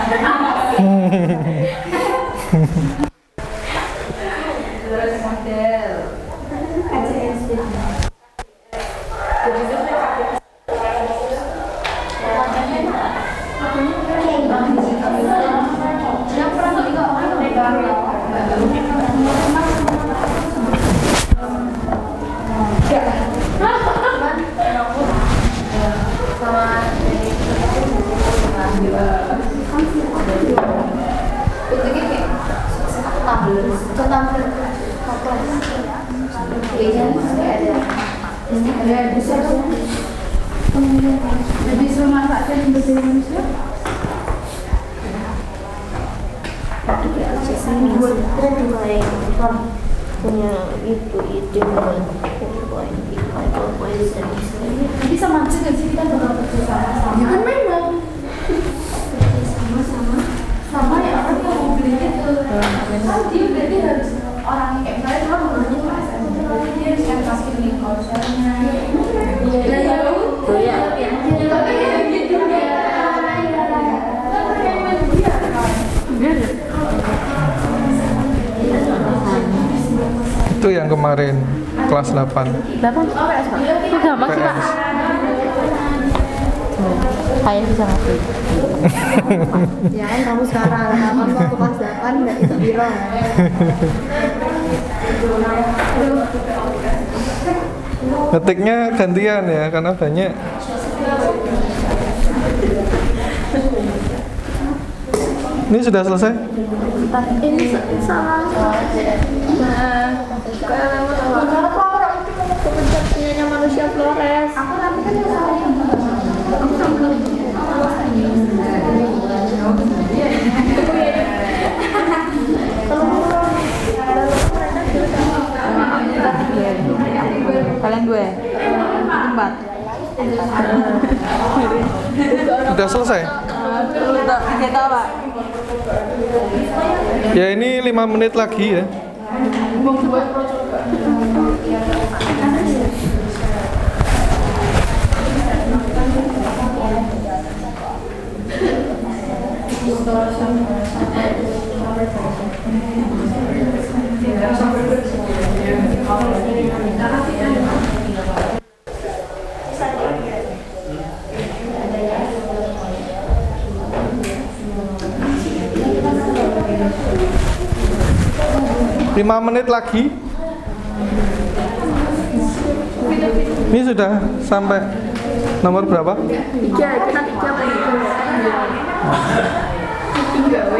Terus model KJS. Jadi semua masakan untuk Indonesia. Punya itu ide Bisa mancing ke sini kan bakal kerja sama-sama. Ya kan memang sama ya orang yang mau beli itu. Kan dia berarti harus orang yang kayak misalnya cuma mau beli dia harus yang kasih link konsernya. Itu yang kemarin kelas 8. 8? Itu gampang sih Pak. PS. Saya bisa ngerti. Ya kan kamu sekarang, kamu waktu kelas 8 nggak itu biro. Ngetiknya gantian ya karena banyak. Ini sudah selesai? Ini salah. Kalau orang itu kepencet punyanya manusia Flores. Aku nanti kan yang Kalian 2 ya? 4. Sudah selesai? Kita tahu Pak. Ya ini 5 menit lagi ya. Lima menit lagi. Ini sudah sampai nomor berapa? 3, kita 3 apa 3 W.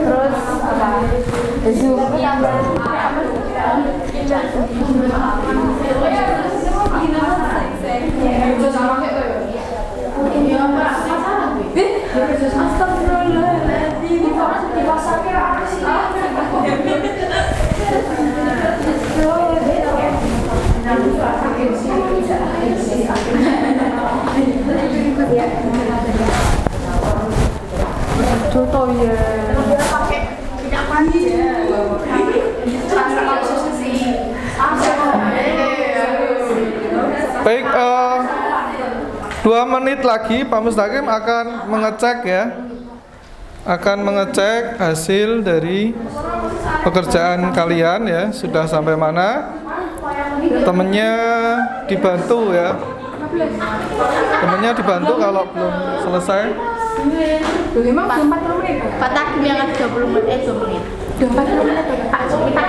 Terus apa? Zoom. Baik, 2 menit lagi Pak Mustaqim akan mengecek ya, akan mengecek hasil dari pekerjaan kalian ya, sudah sampai mana. Temennya dibantu ya, temennya dibantu kalau belum selesai. Pak Takim yang 30 menit, 2 menit. 40 menit Pak, kita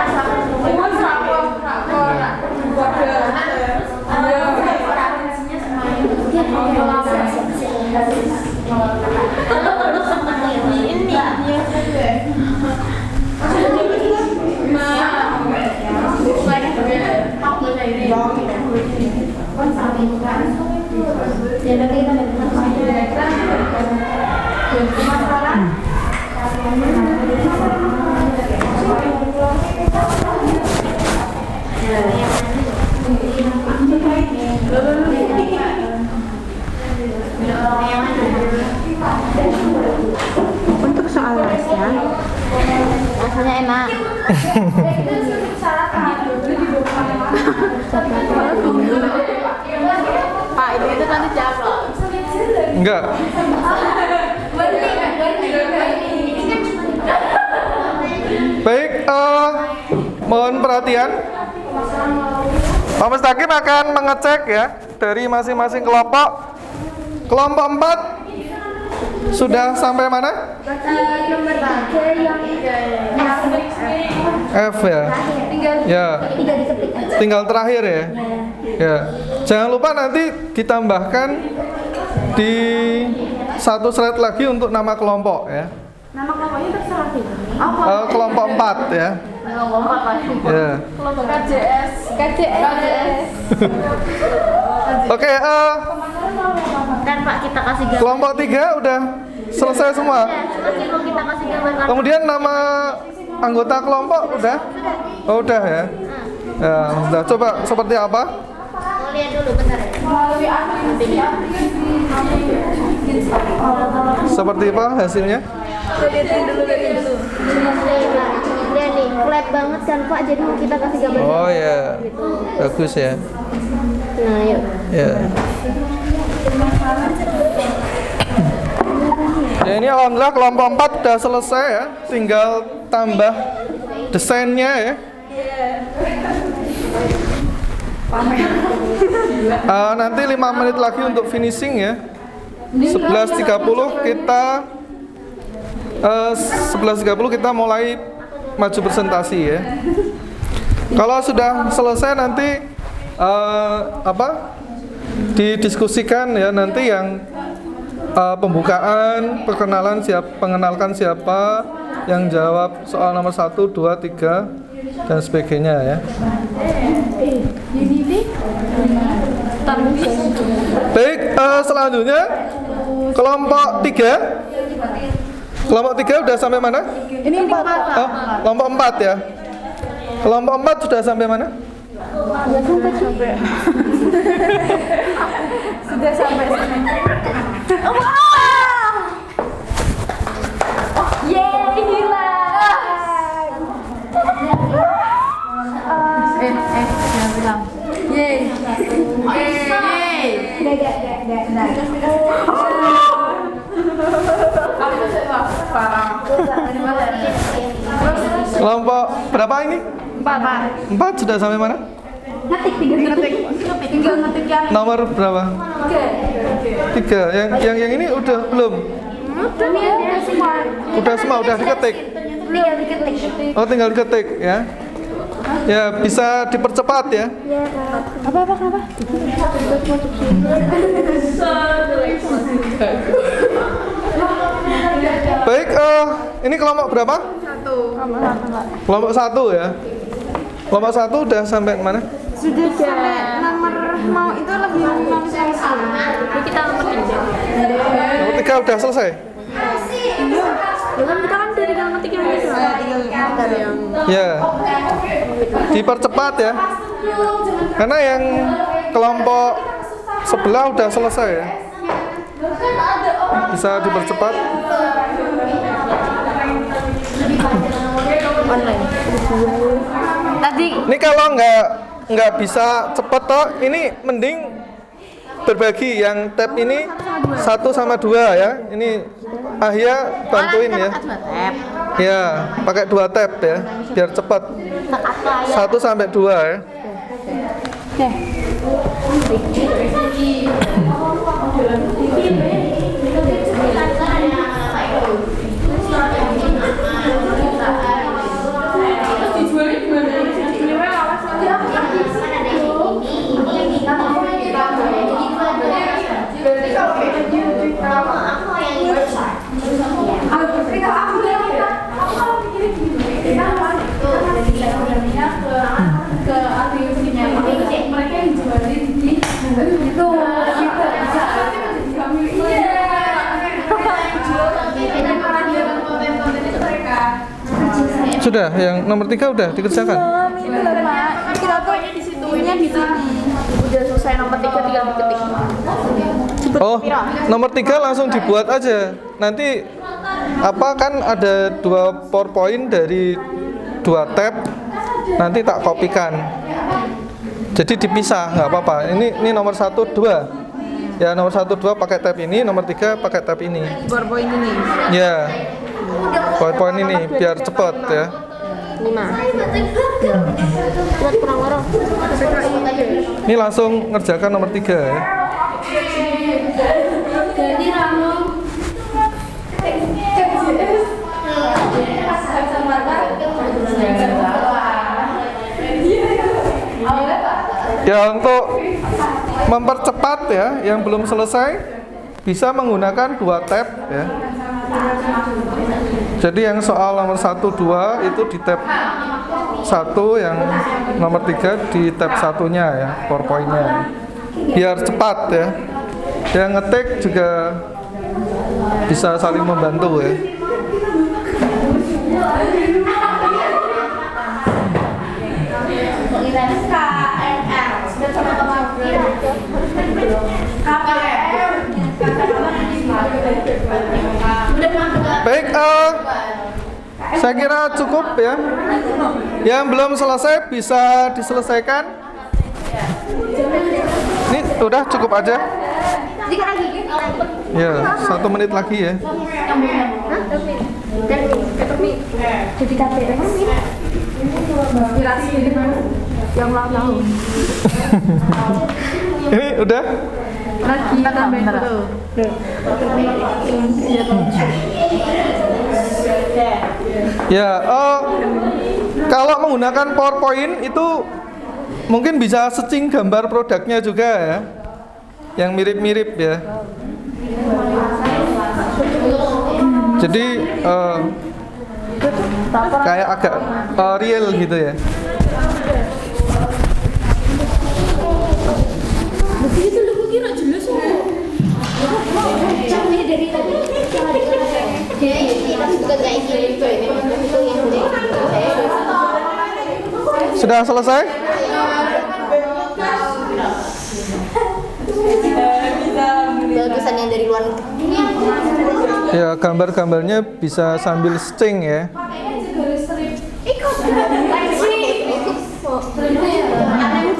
Untuk soal rasnya, Rasanya enak. Pak, itu nanti jawab. Enggak. Baik, mohon perhatian. Pak Mustaqim akan mengecek ya dari masing-masing kelompok. Kelompok 4 sudah sampai mana? Nomor 3 yang F ya. Ya. Tinggal terakhir ya. Ya. Jangan lupa nanti ditambahkan di satu slide lagi untuk nama kelompok ya. nama kelompoknya terserah sih. Kelompok 4 ya. Ya. Kelompok KJS. Oke, Kan Pak kita kasih gambar. kelompok 3 udah selesai semua. Cuma kita kasih gambar. Kemudian nama anggota kelompok udah? Oh, udah ya. Ya, udah. Coba seperti apa? Mau lihat dulu bentar ya. Seperti apa hasilnya? Lihat nih, flat banget kan Pak. Jadi mau kita kasih gambar. Oh ya, bagus ya. Nah, yuk. Ya. Ya, ini alhamdulillah kelompok 4 udah selesai ya. Tinggal tambah desainnya ya. Nanti 5 menit lagi untuk finishing ya. 11.30 kita 11.30 kita mulai maju presentasi ya. Kalau sudah selesai nanti didiskusikan ya, nanti yang pembukaan, pengenalkan siapa, yang jawab soal nomor 1, 2, 3 dan sebagainya ya. Baik, selanjutnya kelompok 3. Kelompok 3 udah sampai mana? ini 4. Kelompok 4 ya. Kelompok 4 sudah sampai mana? Sudah sampai sini. Yeay, hilang. Jangan bilang. Yeay. Kelompok berapa ini? 4 sudah sampai mana? Tinggal ngetik yang Nomor berapa? 3. Yang ini udah belum? udah semua. Udah semua, udah diketik. Tinggal diketik. Oh, tinggal diketik ya. Ya, bisa dipercepat ya. Kenapa? Baik, ini kelompok berapa? 1. Kelompok 1 ya. Kelompok 1 udah sampai mana? Sudah sampai nomor mau itu lagi nomor selesai. Ini kita nomor 3. Nomor 3 udah selesai? Ya kan kita kan dari nomor 3 gitu. Tinggal yang Ya. Dipercepat ya. Karena yang kelompok sebelah udah selesai ya. Bisa dipercepat. Tadi Ini kalau nggak bisa cepet toh, ini mending berbagi yang tab ini 1 sama 2 ya. Ini Ahya bantuin ya. Ya, pakai 2 tab ya, biar cepet. 1 sampai 2 ya. Sudah, yang nomor 3 udah dikerjakan. itu loh Pak. Kita tuh di situ ini di sini. udah selesai nomor 3 tinggal diketik. Oh, nomor 3 langsung dibuat aja. Nanti apa kan ada 2 PowerPoint dari 2 tab. Nanti tak kopikan. Jadi dipisah, nggak apa-apa. Ini nomor 1, 2. Ya, nomor 1, 2 pakai tab ini, nomor 3 pakai tab ini. PowerPoint ini. Ya. PowerPoint ini biar cepet ya. 5. Buat kurang orang. Ini langsung ngerjakan nomor 3 ya. Ya, untuk mempercepat ya, yang belum selesai bisa menggunakan 2 tab ya. Jadi yang soal nomor 1, 2 itu di tab 1, yang nomor 3 di tab 1-nya ya, PowerPoint-nya. Biar cepat ya. Yang ngetik juga bisa saling membantu ya. Baik, saya kira cukup ya. Yang belum selesai bisa diselesaikan. Ini udah cukup aja. Ya, 1 menit lagi ya. Jadi KPM yang ulang tahun. Ini udah. Lagi tambahin dulu. Ya, kalau menggunakan PowerPoint itu mungkin bisa setting gambar produknya juga ya, yang mirip-mirip ya. Jadi kayak agak real gitu ya. Sudah selesai? Bagusan yang dari luar negeri. Ya, gambar-gambarnya bisa sambil string ya.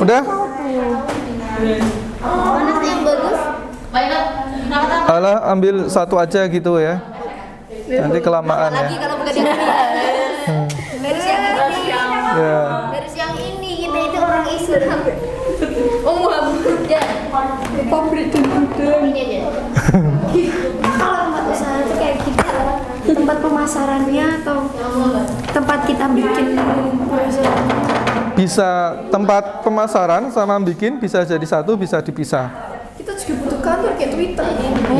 Udah? Mana sih yang bagus? Alah, ambil 1 aja gitu ya. Nanti kelamaan ya. Lagi kalau bukan yang ini. Garis yang ini. Ya. Garis yang ini kita itu orang Islam. Oh, Muhammad ya. Pabrik ini aja. Kalau tempat usaha itu kayak gitu, tempat pemasarannya atau tempat kita bikin Bisa tempat pemasaran sama bikin bisa jadi satu, bisa dipisah. kita juga butuh kantor kayak Twitter.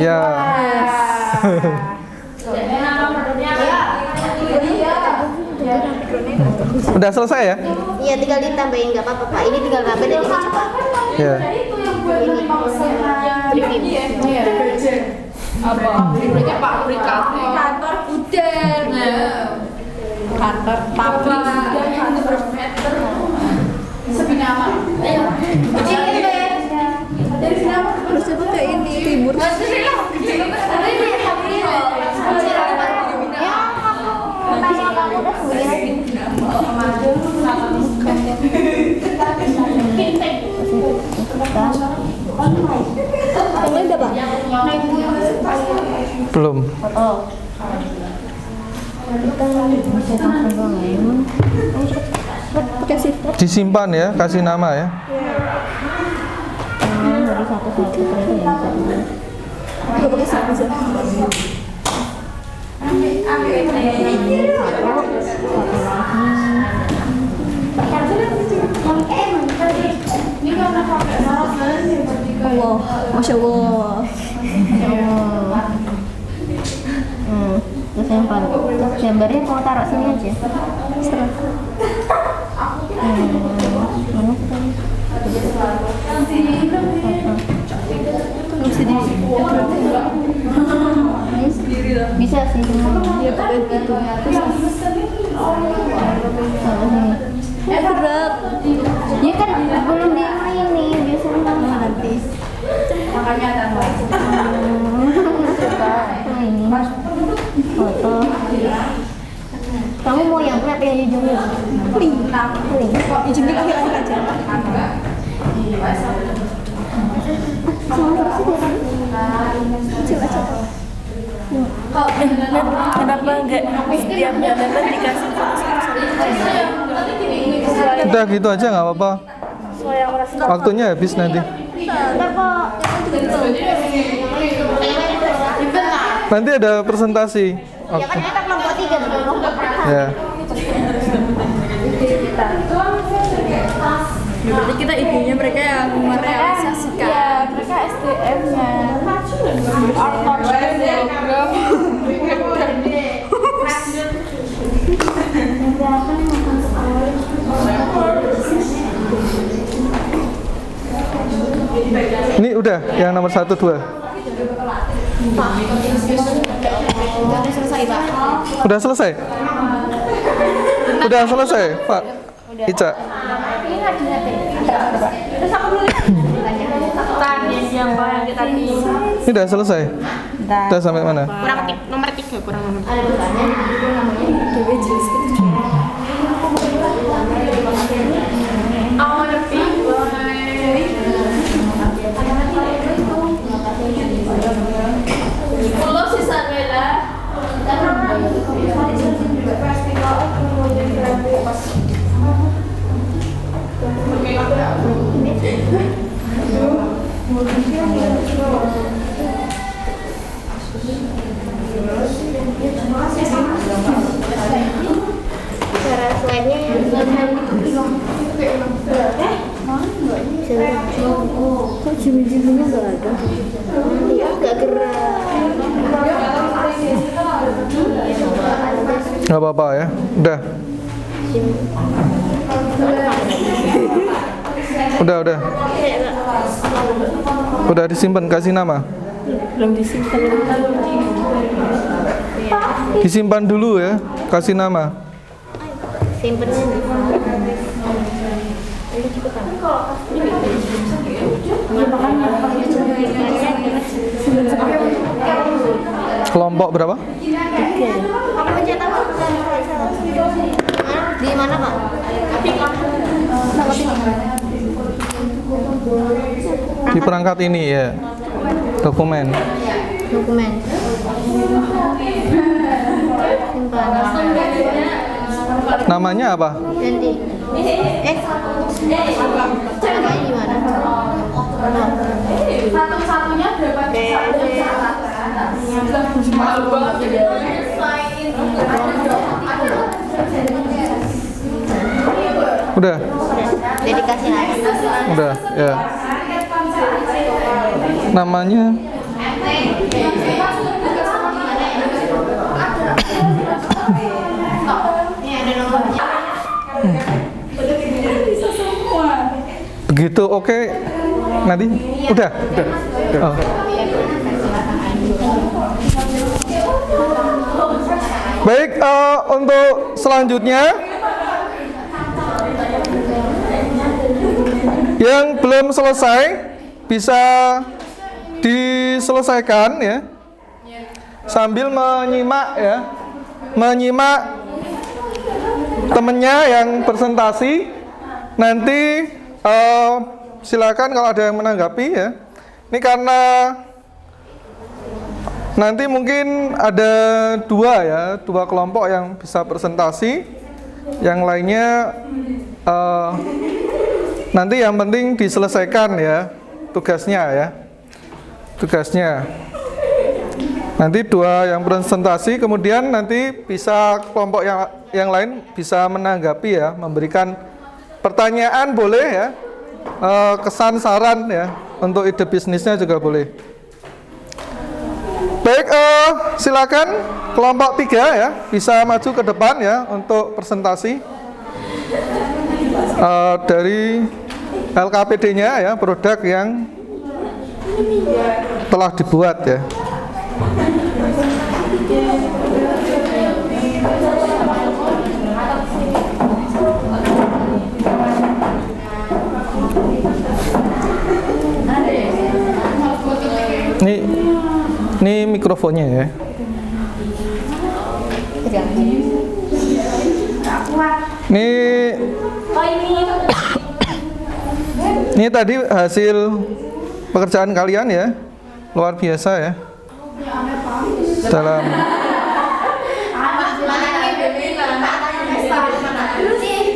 Ya. Udah selesai ya? Iya, tinggal ditambahin nggak apa-apa Pak. Ini tinggal nambah dan ini cepat. Ya. Mereka pabrik kantor udah kantor pabrik sepi nama dari nama harusnya tuh kayak ini timur udah Pak? Belum. Disimpan ya, kasih nama ya. Allah, Masya Allah. Terus gambarnya mau taruh sini aja. Bisa sih. Iya pakai gitu. Berat. Ya kan belum ini biasanya Nanti. makanya ada ini foto. Kamu mau yang pink apa yang hijau? Pink. Hijaunya akhir-akhir aja. Kecil aja. kenapa enggak setiap jabatan dikasih Udah gitu aja nggak apa-apa. Waktunya habis nanti. Nanti ada presentasi. Ya kan kita kelompok 3 kelompok. Ya. Berarti kita idenya mereka yang merealisasikan. ya mereka SDM-nya art program Ini udah yang nomor 1, 2. Udah selesai? Udah selesai, Pak Ica. yang kita di Ini udah selesai? Udah sampai mana? Kurang nomor 3 kurang nomor. Cara slide-nya yang kok jimmy-jimmynya nggak ada? Iya, nggak gerak. Nggak apa-apa ya. Udah. Udah. Udah disimpan, kasih nama. Belum disimpan. Disimpan dulu ya, kasih nama. Simpennya Kelompok berapa? di mana Pak? Di perangkat ini ya. Dokumen. Namanya apa? Ganti. Namanya gimana? satu-satunya dapat Udah. Dedikasi hari. Udah, ya. Namanya Ini ada nomornya. Begitu, oke. Nanti udah. Oh. Baik, untuk selanjutnya yang belum selesai bisa diselesaikan ya, sambil menyimak temennya yang presentasi. Nanti silakan kalau ada yang menanggapi ya. Ini karena nanti mungkin ada dua kelompok yang bisa presentasi, yang lainnya nanti yang penting diselesaikan ya tugasnya. Nanti dua yang presentasi, kemudian nanti bisa kelompok yang lain bisa menanggapi ya, memberikan pertanyaan boleh ya, kesan saran ya, untuk ide bisnisnya juga boleh. Baik, silakan kelompok 3 ya, bisa maju ke depan ya untuk presentasi dari LKPD-nya ya, produk yang telah dibuat ya. Ini mikrofonnya ya. Ini tadi hasil pekerjaan kalian ya, luar biasa ya. Dalam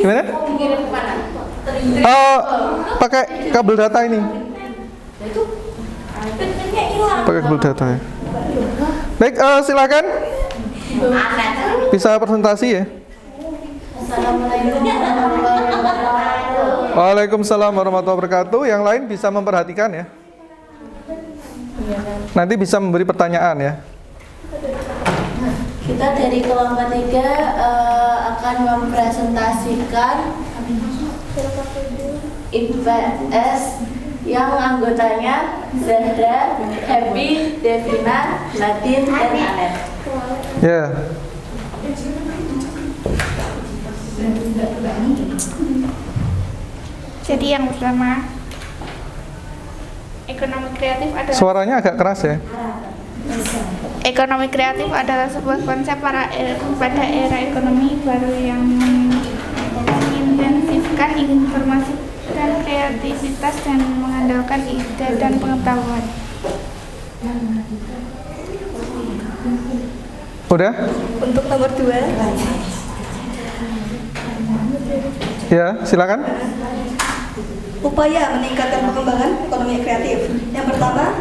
gimana? Pakai kabel data ini. Pakai kabel data ya. Baik, silakan. Bisa presentasi ya. Waalaikumsalam warahmatullahi wabarakatuh. Yang lain bisa memperhatikan ya. Nanti bisa memberi pertanyaan ya. Kita dari kelompok 3 akan mempresentasikan IPS yang anggotanya Zahra, Happy, Devina, Nadine, dan Anet. Ya. Jadi yang pertama, ekonomi kreatif adalah Suaranya agak keras ya. Ekonomi kreatif adalah sebuah konsep pada era ekonomi baru yang mengintensifkan informasi dan kreativitas dan mengandalkan ide dan pengetahuan. Udah? Untuk nomor 2. Ya, silakan. Upaya meningkatkan pengembangan ekonomi kreatif. Yang pertama,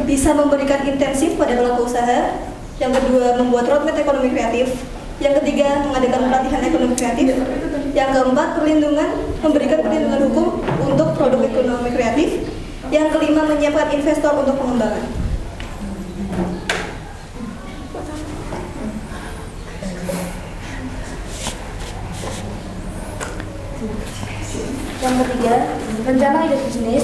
bisa memberikan intensif pada pelaku usaha. Yang kedua, membuat roadmap ekonomi kreatif. Yang ketiga, mengadakan pelatihan ekonomi kreatif. Yang keempat, memberikan perlindungan hukum untuk produk ekonomi kreatif. Yang kelima, menyiapkan investor untuk pengembangan. Yang ketiga, rencana ide bisnis.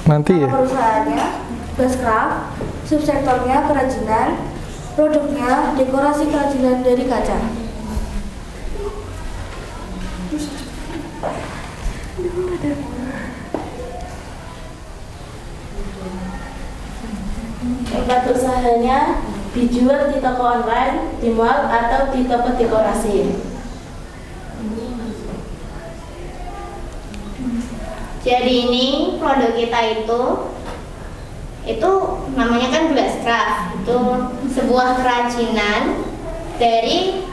Nanti ya. Perusahaannya, Bascraft, subsektornya kerajinan, produknya dekorasi kerajinan dari kaca. Tempat usahanya dijual di toko online, di mall, atau di toko dekorasi. Jadi ini produk kita itu namanya kan Bascraft. Itu sebuah kerajinan dari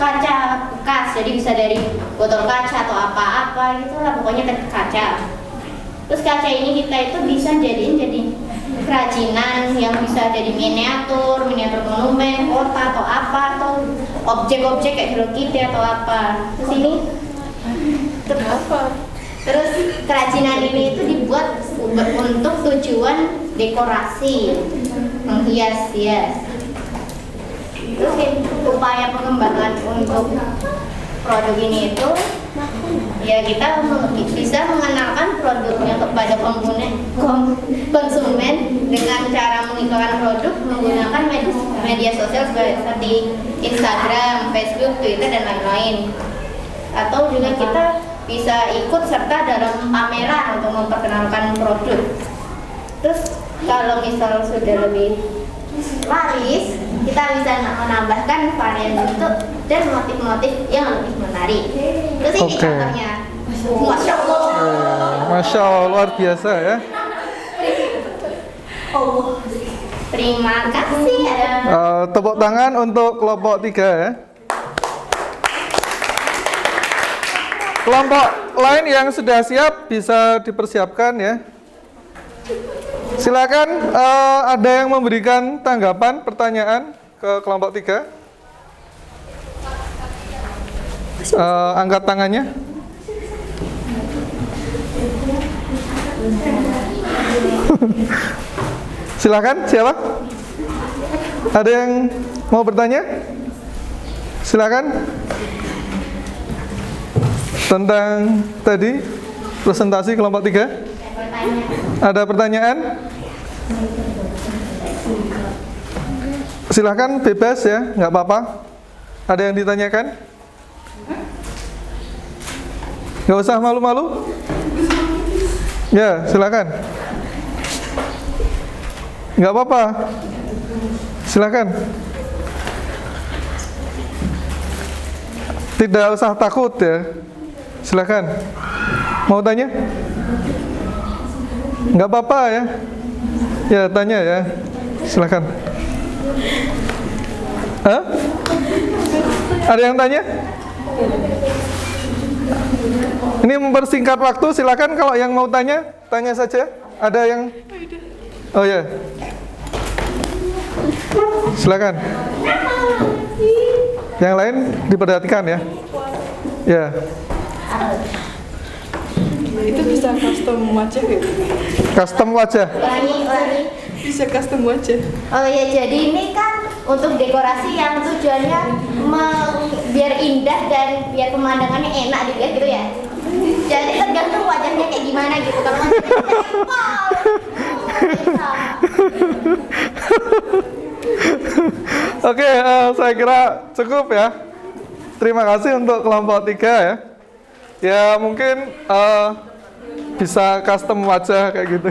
kaca bekas. Jadi bisa dari botol kaca atau apa-apa gitu lah, pokoknya kaca. Terus kaca ini kita itu bisa jadi kerajinan yang bisa jadi miniatur monumen, kota atau apa, atau objek-objek kayak Hello Kitty atau apa. Terus ini Terus kerajinan ini itu dibuat untuk tujuan dekorasi, menghias-hias. Terus upaya pengembangan untuk produk ini itu ya kita bisa mengenalkan produknya ke kepada konsumen dengan cara mengiklankan produk menggunakan media sosial seperti Instagram, Facebook, Twitter, dan lain-lain. Atau juga kita bisa ikut serta dalam pameran untuk memperkenalkan produk. Terus kalau misal sudah lebih laris, kita bisa menambahkan varian bentuk dan motif-motif yang lebih menarik. Terus ini contohnya. Masya Allah. Masya Allah, luar biasa ya. Terima kasih. Tepuk tangan untuk kelompok 3 ya. Kelompok lain yang sudah siap bisa dipersiapkan ya. Silakan, ada yang memberikan tanggapan, pertanyaan ke kelompok 3? Angkat tangannya. Silakan, siapa? Ada yang mau bertanya? Silakan. Tentang tadi presentasi kelompok 3. Ada pertanyaan? Silakan, bebas ya, nggak apa-apa. Ada yang ditanyakan? Nggak usah malu-malu. Ya, silakan. Nggak apa-apa. Silakan. Tidak usah takut ya. Silakan. Mau tanya? Nggak apa-apa ya. Ya, tanya ya. Silakan. Hah? Ada yang tanya? Ini mempersingkat waktu, silakan kalau yang mau tanya, tanya saja. Ada yang? Oh ya. Silakan. Yang lain diperhatikan ya. Ya. Itu bisa custom wajah gitu? Custom wajah? Bisa custom wajah. Oh ya, jadi ini kan untuk dekorasi yang tujuannya biar indah dan biar pemandangannya enak juga gitu ya. Jadi tergantung wajahnya kayak gimana gitu. Kalau Oke, saya kira cukup ya. Terima kasih untuk kelompok 3 ya. Ya mungkin bisa custom wajah kayak gitu.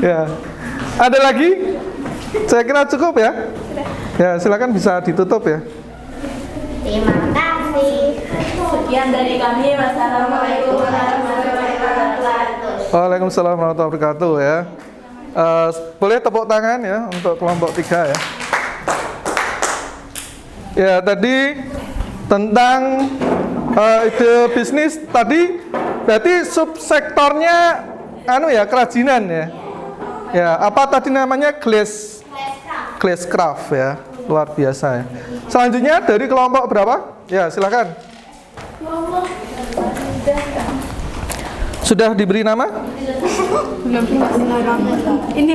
Ya. Ada lagi? Saya kira cukup ya. Ya, silakan bisa ditutup ya. terima kasih. Sekian dari kami. Wassalamualaikum warahmatullahi wabarakatuh. Waalaikumsalam warahmatullahi wabarakatuh ya. Boleh tepuk tangan ya untuk kelompok 3 ya. Ya, tadi tentang ide bisnis tadi berarti subsektornya kerajinan ya. Ya, apa tadi namanya? Glasscraft ya. Luar biasa ya. Selanjutnya dari kelompok berapa? Ya, silakan. Sudah diberi nama? Belum. Ini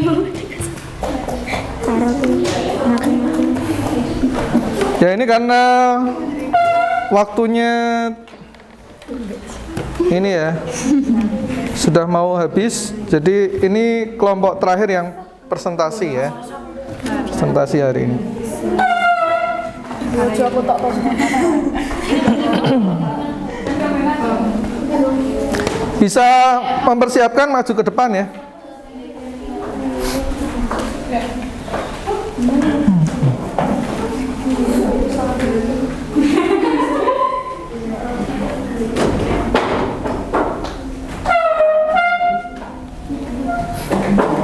Ya, ini karena waktunya ini ya sudah mau habis, jadi ini kelompok terakhir yang presentasi ya, presentasi hari ini. Bisa mempersiapkan maju ke depan ya.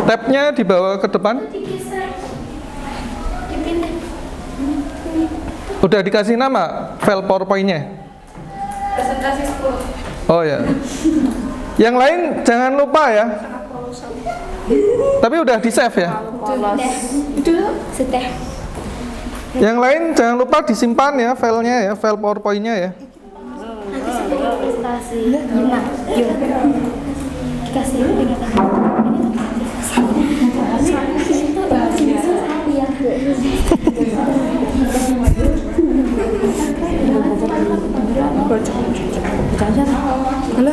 Tabnya dibawa ke depan. Udah dikasih nama file PowerPoint-nya? Presentasi 10. Oh ya. Yang lain jangan lupa ya. Tapi udah di-save ya? Sudah. Yang lain jangan lupa disimpan ya filenya ya, file PowerPoint-nya ya. Nanti sebelum presentasi. Dikasih Halo,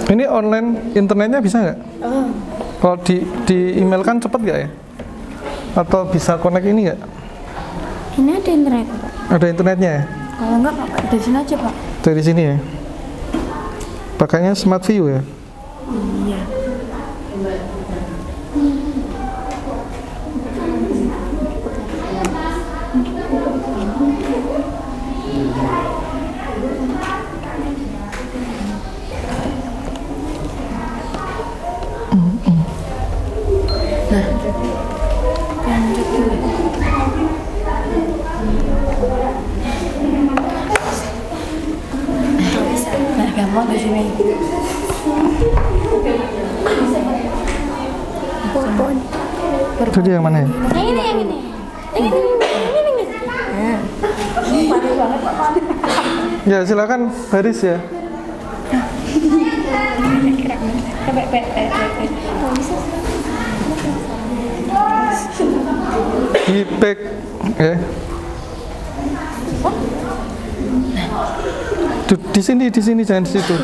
Ini online internetnya bisa nggak? Kalau di email kan cepet nggak ya? Atau bisa connect ini nggak? Ini ada internet, Pak. Ada internetnya ya? Kalau enggak, Pak, dari sini aja, Pak. Dari sini ya? Pakainya Smart View ya? Iya. Nah, gampang di sini. Itu dia yang mana ya? Yang ini. Ya silakan baris ya. Di back, di sini jangan di situ.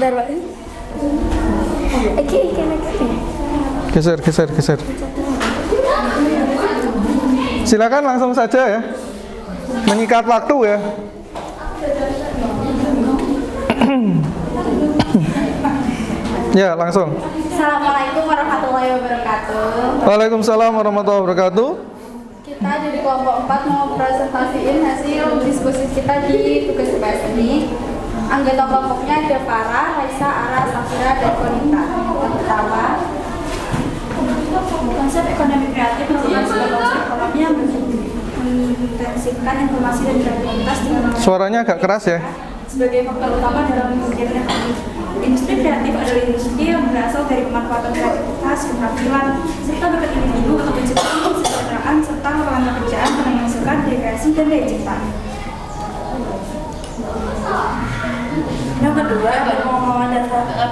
Geser. Silakan langsung saja ya. Mengikat waktu ya. Ya, langsung. Assalamualaikum warahmatullahi wabarakatuh. Waalaikumsalam warahmatullahi wabarakatuh. Kita dari kelompok 4 mau presentasiin hasil diskusi kita di tugas PPS ini. Anggota kelompoknya ada Farah, Raisa, Ara, Safira, dan Konita. Yang pertama, konsep ekonomi kreatif merupakan sebuah konsep ekonomi yang mengintensifkan informasi dan kreativitas dengan Suaranya agak keras ya. sebagai faktor utama dalam kegiatan ekonomi. Industri kreatif adalah industri yang berasal dari pemanfaatan kreativitas, keterampilan, serta bakat individu untuk menciptakan kesejahteraan serta lapangan pekerjaan yang menghasilkan kreasi dan daya cipta. Yang kedua, pengembangan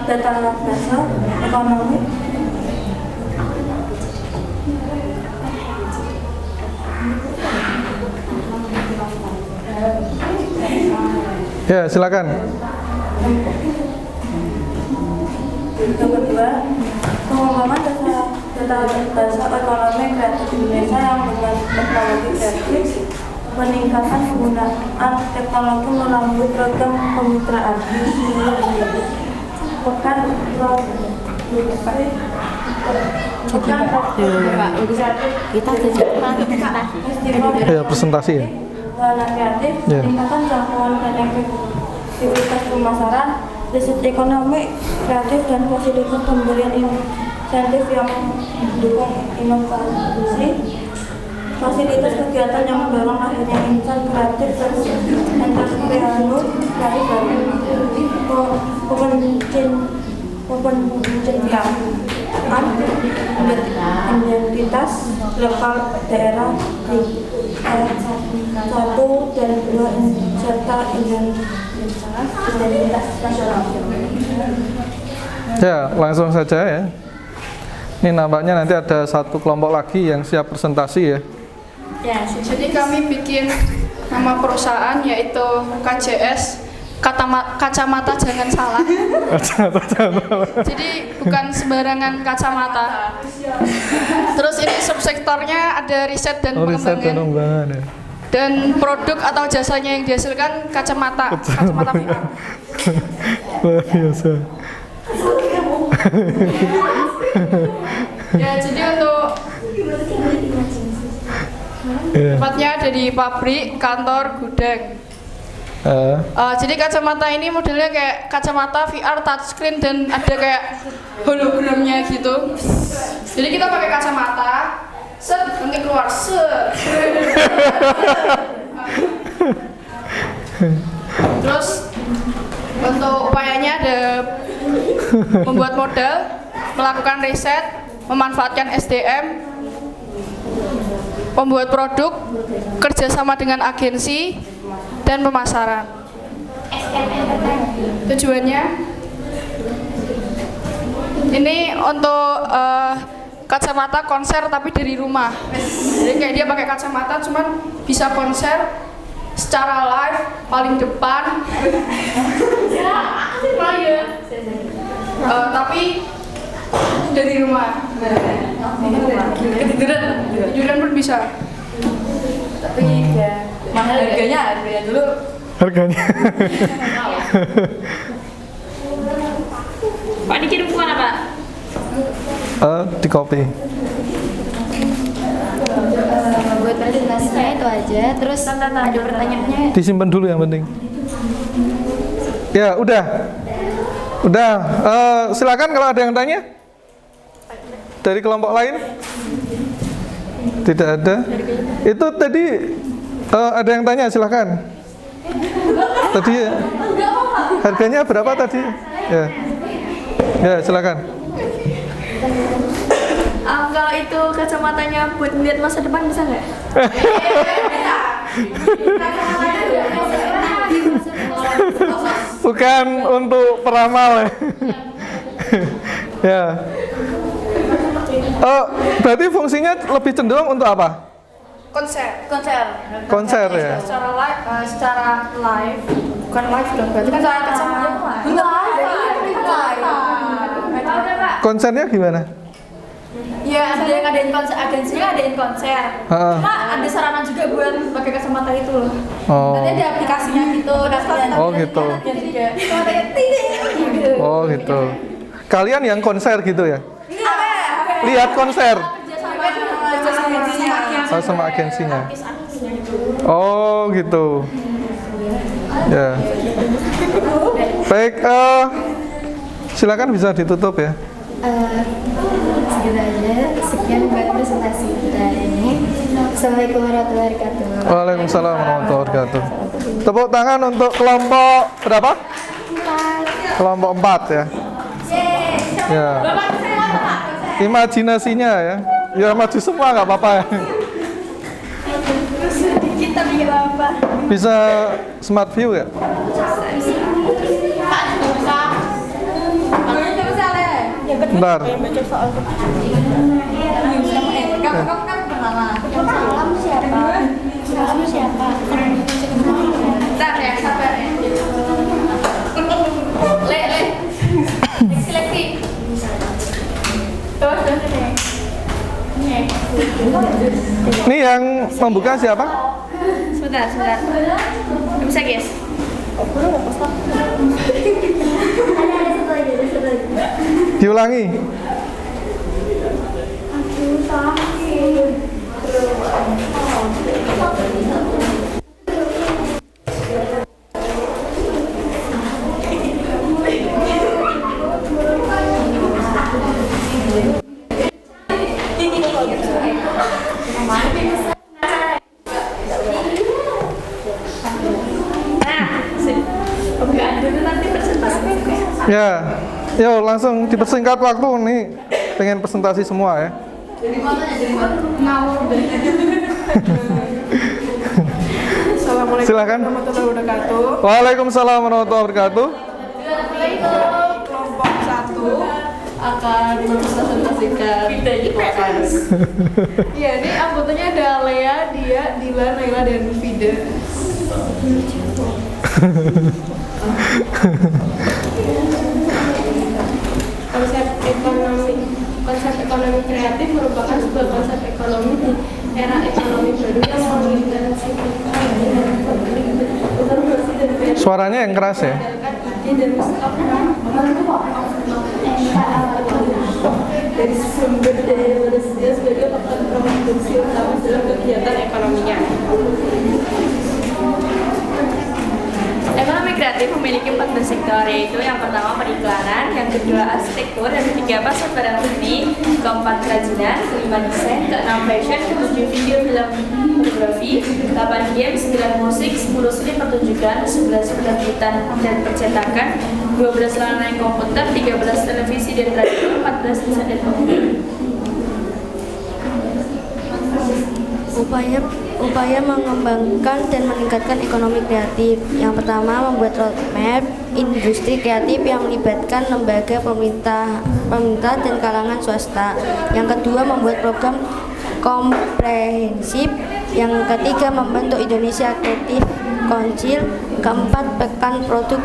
data dasar ekonomi. Ya, silakan. Yang kedua, pengembangan data dasar ekonomi kreatif Indonesia yang dengan teknologi kreatif, peningkatan penggunaan teknologi melalui program kemitraan. Ya, presentasi ya. Kreatif, peningkatan jangkauan kreativitas pemasaran, riset ekonomi kreatif dan fasilitas pemberian insentif yang mendukung inovasi, fasilitas kegiatan yang mendorong lahirnya insan kreatif dan entrepreneur kreatif dan pemenciptaan identitas lokal daerah di ayat 1 dan 2 serta identitas nasional. Ya, langsung saja ya. Ini nampaknya nanti ada satu kelompok lagi yang siap presentasi ya. Ya, jadi kami bikin nama perusahaan yaitu KJS, kacamata jangan salah. Jadi bukan sembarangan kacamata. Terus ini subsektornya ada riset dan pengembangan. Ya. Dan produk atau jasanya yang dihasilkan kacamata VR. Luar biasa. Ya, jadi untuk Tempatnya ada di pabrik, kantor, gudang. Jadi kacamata ini modelnya kayak kacamata VR touchscreen dan ada kayak hologramnya gitu. Jadi kita pakai kacamata, set nanti keluar set. Terus untuk upayanya ada membuat modal, melakukan riset, memanfaatkan SDM, membuat produk, kerjasama dengan agensi, dan pemasaran. Tujuannya ini untuk kacamata konser tapi dari rumah. Jadi kayak dia pakai kacamata cuman bisa konser secara live paling depan. Tapi dari rumah. Ketiduran pun bisa. Tapi ya mahal harganya dulu. Harganya. Pak dikirim kemana Pak? Di kopi. Buat presentasinya itu aja. Terus ada pertanyaannya. Disimpan dulu yang penting. Ya, udah. Udah. Silakan kalau ada yang tanya. Dari kelompok lain? Tidak ada. Itu tadi ada yang tanya, silakan. Tadi harganya berapa tadi? Ya. Ya, silakan. Kalau itu kacamatanya buat melihat masa depan bisa nggak? Bukan untuk peramal. Ya. Berarti fungsinya lebih cenderung untuk apa? Konser. Konser ya. Secara live, bukan live dong. Berarti kan saya kacamata Konsernya gimana? Ya ada yang ngadain konser, agensinya ngadain konser. Cuma ada sarana juga buat pakai kacamata itu loh. Nanti ada aplikasinya gitu. Oh gitu. Oh gitu. Kalian yang konser gitu ya? Lihat konser. Oh, sama agensinya. Oh gitu. Ya. Baik. Silakan bisa ditutup ya. Segitu aja. Sekian buat presentasi kita hari ini. Assalamualaikum warahmatullahi wabarakatuh. Waalaikumsalam warahmatullahi wabarakatuh. Tepuk tangan untuk kelompok berapa? 4. Kelompok 4 ya. Ya. Imajinasinya ya. Ya maju semua nggak apa-apa ya. Kita bikin apa? Bisa smart view ya? Bentar. Kamu siapa? Kamu siapa? Bentar ya, sabar ya. Seleksi. Ini yang membuka siapa? Sebentar. Bisa guys? Diulangi. Ya, yuk langsung dipersingkat waktu nih, pengen presentasi semua ya. Assalamualaikum Silakan. warahmatullahi wabarakatuh. Waalaikumsalam warahmatullahi wabarakatuh. Kelompok 1 akan mempresentasikan podcast. Iya, ini anggotanya ada Lea, Dia, Dilan, Naila, dan Vida. Konsep ekonomi kreatif merupakan sebuah konsep ekonomi di era ekonomi baru yang mengintegrasi Suaranya yang keras ya. dari sumber daya manusia bekerja sebagai faktor produksi utama dalam kegiatan ekonominya. Ekonomi kreatif memiliki 4 sektor, yaitu yang pertama periklanan, yang kedua arsitektur, yang ketiga pasar barang seni, keempat kerajinan, kelima desain, keenam fashion, ketujuh video film fotografi, 8 game, 9 musik, 10 seni pertunjukan, 11 penerbitan dan percetakan, 12 layanan komputer, 13 televisi dan radio, 14 desain dan komputer. Upaya mengembangkan dan meningkatkan ekonomi kreatif. Yang pertama, membuat roadmap industri kreatif yang melibatkan lembaga pemerintah dan kalangan swasta. Yang kedua, membuat program komprehensif. Yang ketiga, membentuk Indonesia Creative Council. Keempat, Pekan Produk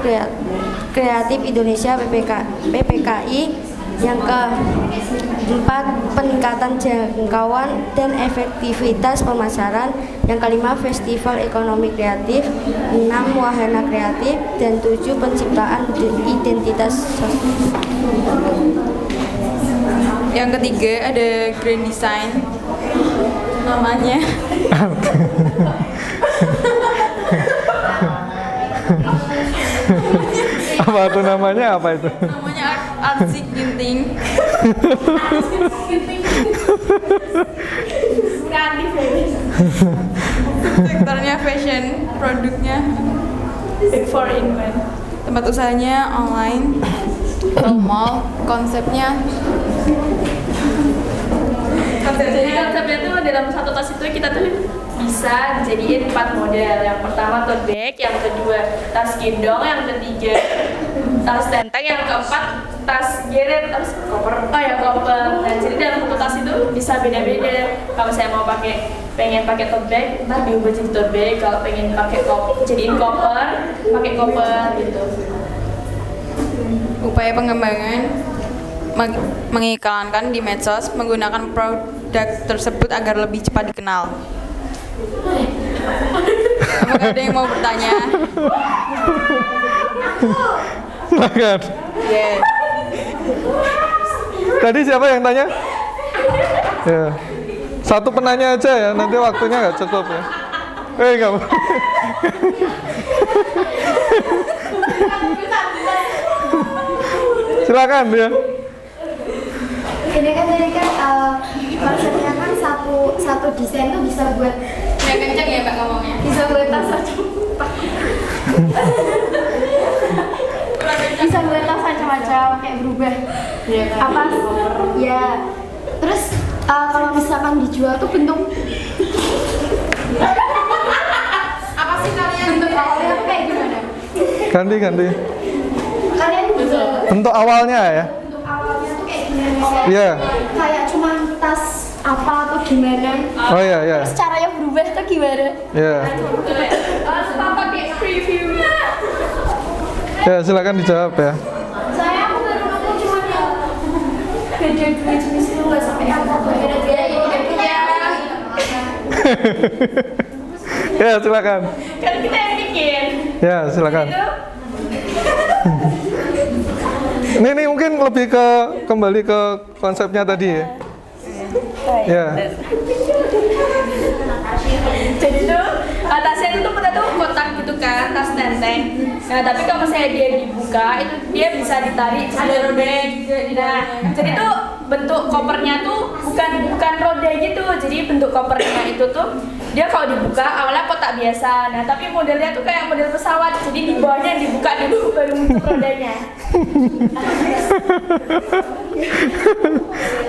Kreatif Indonesia PPKI. Yang keempat, peningkatan jangkauan dan efektivitas pemasaran. Yang kelima, festival ekonomi kreatif. 6, wahana kreatif. Dan 7, penciptaan identitas sosial. Yang ketiga ada grand design namanya. Apa tuh namanya, apa itu? Namanya Arsik Ginting. Sektornya fashion, produknya Big 4 in 1. Tempat usahanya online, mall, konsepnya. Jadi konsepnya tuh dalam satu tas itu kita tuh bisa dijadiin 4 model. Yang pertama tote bag, yang kedua tas gendong, yang ketiga tas tenteng, yang keempat tas geret, terus koper. Oh ya, koper. Nah, jadi dalam satu tas itu bisa beda-beda. Kalau saya mau pengen pakai tote bag, ntar diubah jadi tote bag. Kalau pengen pakai jadiin koper, pakai koper gitu. Upaya pengembangan mengiklankan di medsos menggunakan produk tersebut agar lebih cepat dikenal. Apakah ada yang mau bertanya? Silakan. Yeah. Tadi siapa yang tanya? Ya. Satu penanya aja ya, nanti waktunya nggak cukup ya. Nggak mau. Silakan ya. Ini kan tadi kan konsepnya kan satu desain tuh bisa buat Ya kencang ya Mbak ngomongnya. bisa buat tas bisa buat tas macam-macam kayak berubah apa ya. Terus kalau misalkan dijual tuh bentuk apa sih kalian bentuk awalnya tuh kayak gimana? Ganti. Kalian juga Bentuk awalnya ya. bentuk awalnya tuh kayak gimana? Iya. Kayak cuma tas apa atau gimana? Oh iya. Terus caranya berubah tuh gimana? Iya. Pakai preview. Ya, silakan dijawab ya. Saya aku baru nemu cuma yang beda dua jenis itu nggak sampai yang beda-beda Ya, silakan. Kan kita yang bikin. Ya, silakan. Ini mungkin lebih kembali ke konsepnya tadi ya. Ya. Jadi tuh tasnya itu kita tuh kotak gitu kan, tas tenteng. Nah tapi kalau misalnya dia dibuka itu dia bisa ditarik ada bag. Nah jadi tuh bentuk kopernya tuh bukan roda gitu. Jadi bentuk kopernya itu tuh dia kalau dibuka awalnya kotak biasa. Nah tapi modelnya tuh kayak model pesawat. Jadi di bawahnya dibuka dulu baru bentuk rodanya.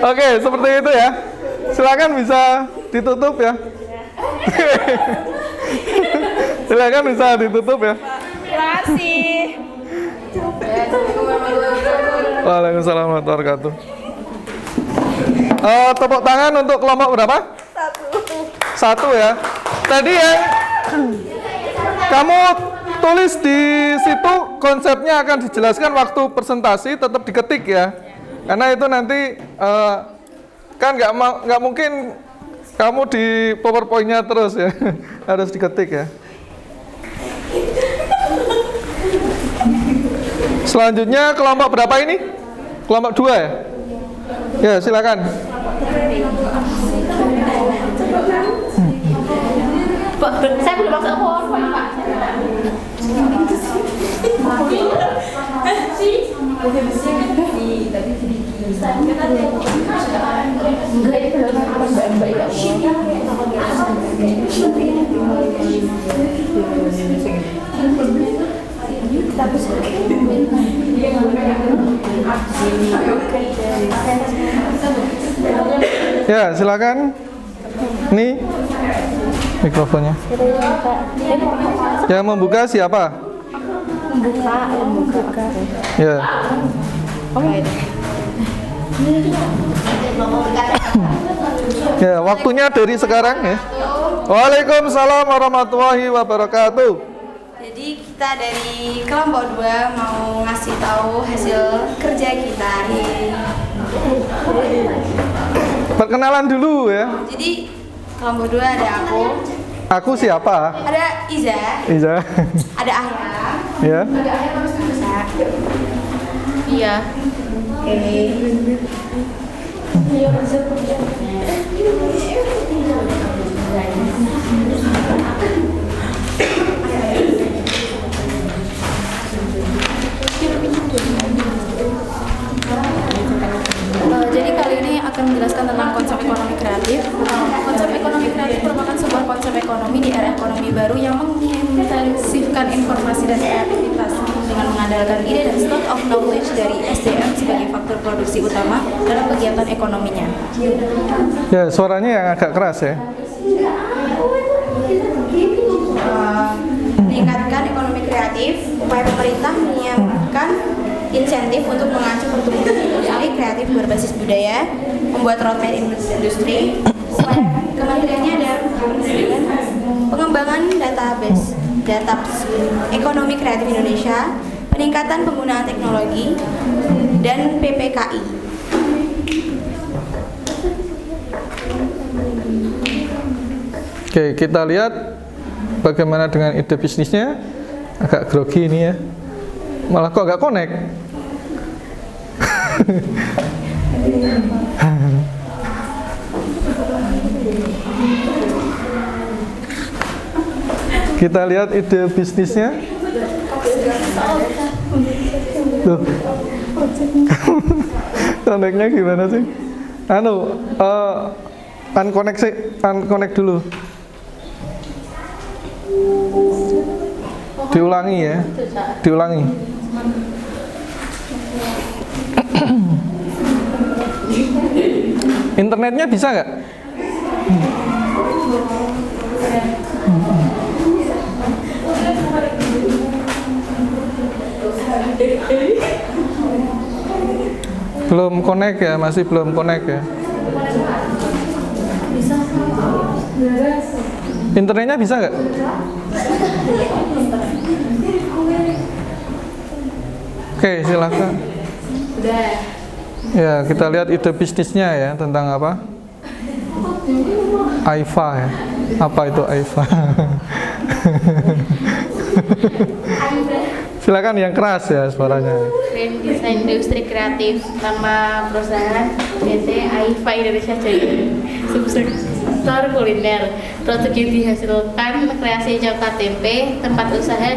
Oke, seperti itu ya. Silakan bisa ditutup ya. Silakan bisa ditutup ya. Terima kasih. Waalaikumsalam warahmatullahi wabarakatuh. Tepuk tangan untuk kelompok berapa? Satu ya. Tadi yang kamu tulis di situ konsepnya akan dijelaskan waktu presentasi, tetap diketik ya. Karena itu nanti kan nggak mungkin kamu di PowerPoint-nya terus ya. Harus diketik ya. Selanjutnya kelompok berapa ini? Kelompok 2 ya? Ya, silakan. Saya belum masuk PowerPoint, Pak. Ya, silakan. Nih mikrofonnya. Yang membuka siapa? Membuka. Ya. Ya, waktunya dari sekarang ya. Waalaikumsalam warahmatullahi wabarakatuh. Jadi kita dari kelompok 2 mau ngasih tahu hasil kerja kita nih. Perkenalan dulu ya. Jadi kelompok 2 ada aku, Aku siapa? ada Iza, Iza. ada Ahya, Ya. ada Ahya terus bisa. Iya. Jadi kali ini akan menjelaskan tentang konsep ekonomi kreatif. Konsep ekonomi kreatif merupakan sebuah konsep ekonomi di era ekonomi baru yang mengintensifkan informasi dan kreativitas dengan mengandalkan ide dan stock of knowledge dari SDM sebagai faktor produksi utama dalam kegiatan ekonominya. Ya, suaranya yang agak keras ya. Meningkatkan ekonomi kreatif, upaya pemerintah menyiapkan insentif untuk mengacu pertumbuhan industri kreatif berbasis budaya, membuat roadmap industri. Selain kementeriannya ada pengembangan database data ekonomi kreatif Indonesia, peningkatan penggunaan teknologi, dan PPKI. Oke, kita lihat bagaimana dengan ide bisnisnya. Agak grogi ini ya. Malah kok agak connect. Kita lihat ide bisnisnya. Loh. Connect-nya gimana sih? Unconnect dulu. Diulangi ya. Diulangi. Internetnya bisa nggak? Belum connect ya, masih belum connect ya. Internetnya bisa nggak? Oke, silakan. Ya, kita lihat ide bisnisnya ya, tentang apa? AIFA ya. Apa itu AIFA? Silakan yang keras ya suaranya. Grand Design Industri Kreatif, nama perusahaan PT AIFA Indonesia Jaya. Subsektor kuliner. Produk yang dihasilkan kreasi coklat tempe, tempat usaha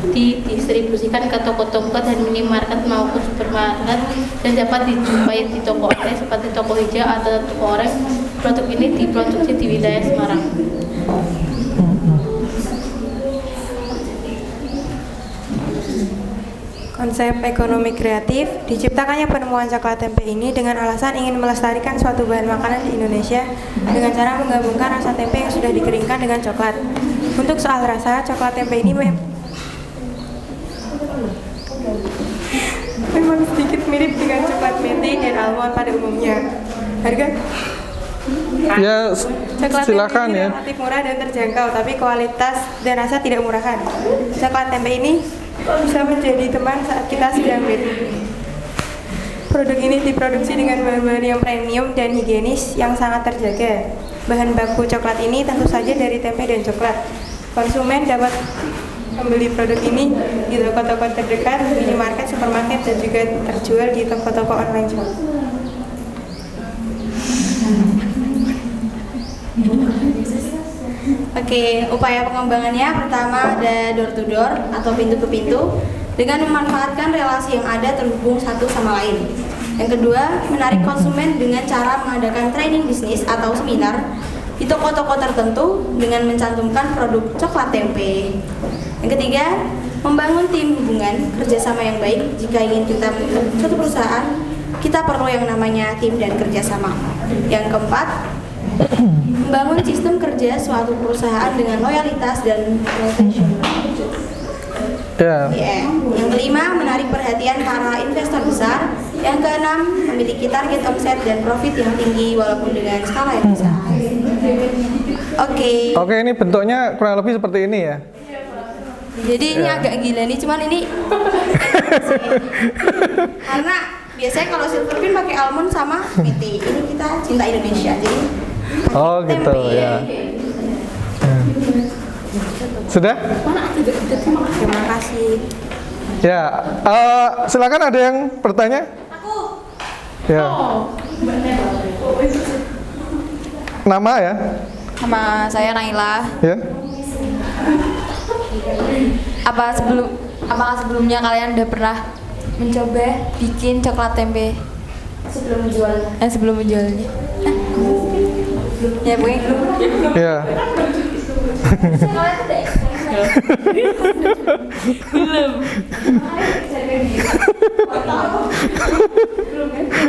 didistribusikan ke toko-toko dan minimarket maupun supermarket dan dapat dijumpai di toko online seperti toko hijau atau toko oranye. Produk ini diproduksi di wilayah Semarang. Konsep ekonomi kreatif diciptakannya penemuan coklat tempe ini dengan alasan ingin melestarikan suatu bahan makanan di Indonesia dengan cara menggabungkan rasa tempe yang sudah dikeringkan dengan coklat. Untuk soal rasa, coklat tempe ini memang sedikit mirip dengan coklat mete dan almond pada umumnya. Harga Ya, coklat silakan tempe ini ya. relatif murah dan terjangkau, tapi kualitas dan rasa tidak murahan. Coklat tempe ini bisa menjadi teman saat kita sedang bad mood. Produk ini diproduksi dengan bahan-bahan yang premium dan higienis yang sangat terjaga. Bahan baku coklat ini tentu saja dari tempe dan coklat. Konsumen dapat membeli produk ini di toko-toko terdekat, minimarket, supermarket, dan juga terjual di toko-toko online shop. Oke, upaya pengembangannya pertama ada door to door atau pintu ke pintu dengan memanfaatkan relasi yang ada terhubung satu sama lain. Yang kedua, menarik konsumen dengan cara mengadakan training bisnis atau seminar di toko-toko tertentu dengan mencantumkan produk coklat tempe. Yang ketiga, membangun tim hubungan kerjasama yang baik. Jika ingin kita membentuk suatu perusahaan, kita perlu yang namanya tim dan kerjasama. Yang keempat, membangun sistem kerja suatu perusahaan dengan loyalitas dan profesional. Yang kelima, menarik perhatian para investor besar. Yang keenam, memiliki target omset dan profit yang tinggi walaupun dengan skala yang besar. Oke, ini bentuknya kurang lebih seperti ini ya. Jadi ini agak gila nih, cuman ini karena biasanya kalau Silverpin pakai almond sama PT. Ini kita cinta Indonesia, jadi gitu ya. Sudah? Terima kasih. Ya, silakan ada yang bertanya? Aku. Ya. Nama ya? Nama saya Naila. Ya. Apakah sebelumnya kalian udah pernah mencoba bikin coklat tempe sebelum menjualnya? Ya, Bu. Ya. Belum.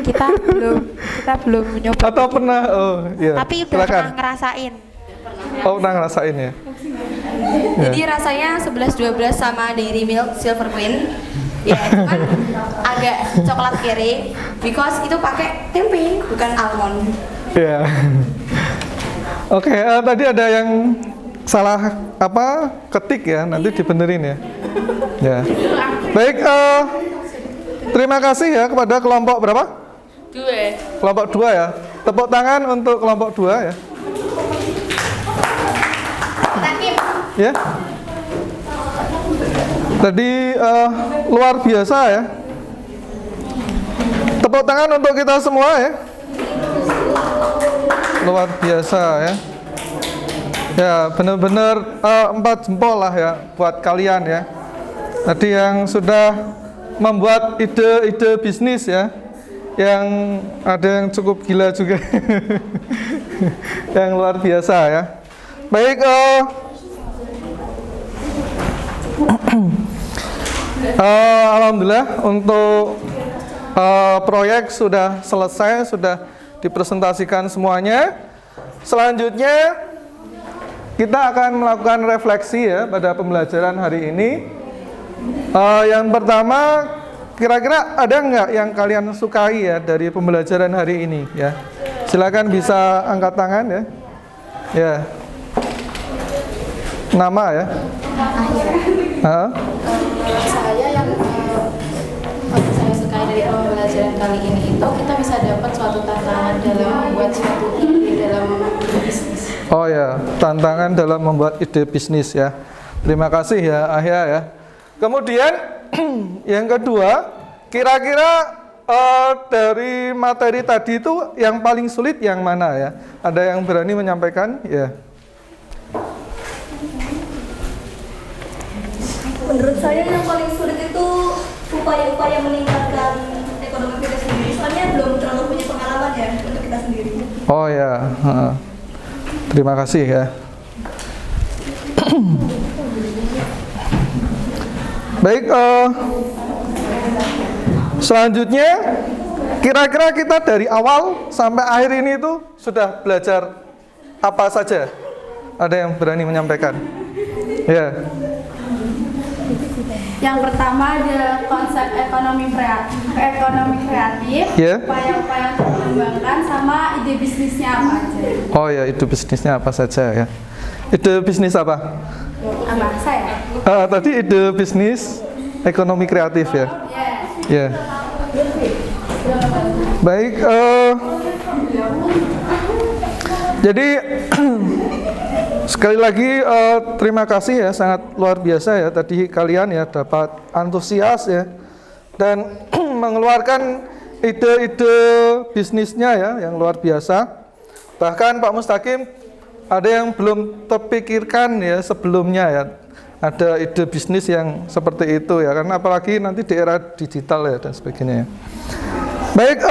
Kita belum mencoba. Atau pernah? Oh, iya. Tapi udah Silakan. pernah ngerasain. Oh, pernah ngerasain ya. Jadi rasanya 11-12 sama Dairy Milk Silverpin. Ya, cuman agak coklat kere because itu pakai tempe bukan almond. Ya. Oke, tadi ada yang salah ketik ya, nanti dibenerin ya. Ya. Baik, terima kasih ya kepada kelompok berapa? 2. Kelompok 2 ya. Tepuk tangan untuk kelompok 2 ya. Ya. Tadi luar biasa ya. Tepuk tangan untuk kita semua ya. Luar biasa ya. Ya, benar-benar 4 jempol lah ya buat kalian ya. Tadi yang sudah membuat ide-ide bisnis ya. Yang ada yang cukup gila juga. Yang luar biasa ya. Baik, alhamdulillah untuk proyek sudah selesai, sudah dipresentasikan semuanya. Selanjutnya kita akan melakukan refleksi ya pada pembelajaran hari ini. Yang pertama, kira-kira ada nggak yang kalian sukai ya dari pembelajaran hari ini ya? Silakan bisa angkat tangan ya. Ya. Nama ya. Saya yang saya sukai dari pembelajaran kali ini itu kita bisa dapat suatu tantangan dalam membuat suatu ide dalam bisnis. Oh ya, tantangan dalam membuat ide bisnis ya. Terima kasih ya Ahya ya. Kemudian yang kedua, kira-kira dari materi tadi itu yang paling sulit yang mana ya? Ada yang berani menyampaikan? Ya. Menurut saya yang paling sulit itu upaya-upaya meningkatkan ekonomi kita sendiri. Soalnya belum terlalu punya pengalaman ya untuk kita sendiri. Oh ya, terima kasih ya. Baik, selanjutnya kira-kira kita dari awal sampai akhir ini itu sudah belajar apa saja? Ada yang berani menyampaikan? Ya. Yang pertama ada konsep ekonomi kreatif, upaya-upaya untuk mengembangkan sama ide bisnisnya apa aja. Oh ya, ide bisnisnya apa saja ya? Ide bisnis apa? Apa saya? Tadi ide bisnis ekonomi kreatif ya. Ya. Baik. Jadi sekali lagi terima kasih ya, sangat luar biasa ya tadi kalian ya dapat antusias ya dan mengeluarkan ide-ide bisnisnya ya yang luar biasa. Bahkan Pak Mustaqim ada yang belum terpikirkan ya sebelumnya ya, ada ide bisnis yang seperti itu ya, karena apalagi nanti di era digital ya dan sebagainya. Baik,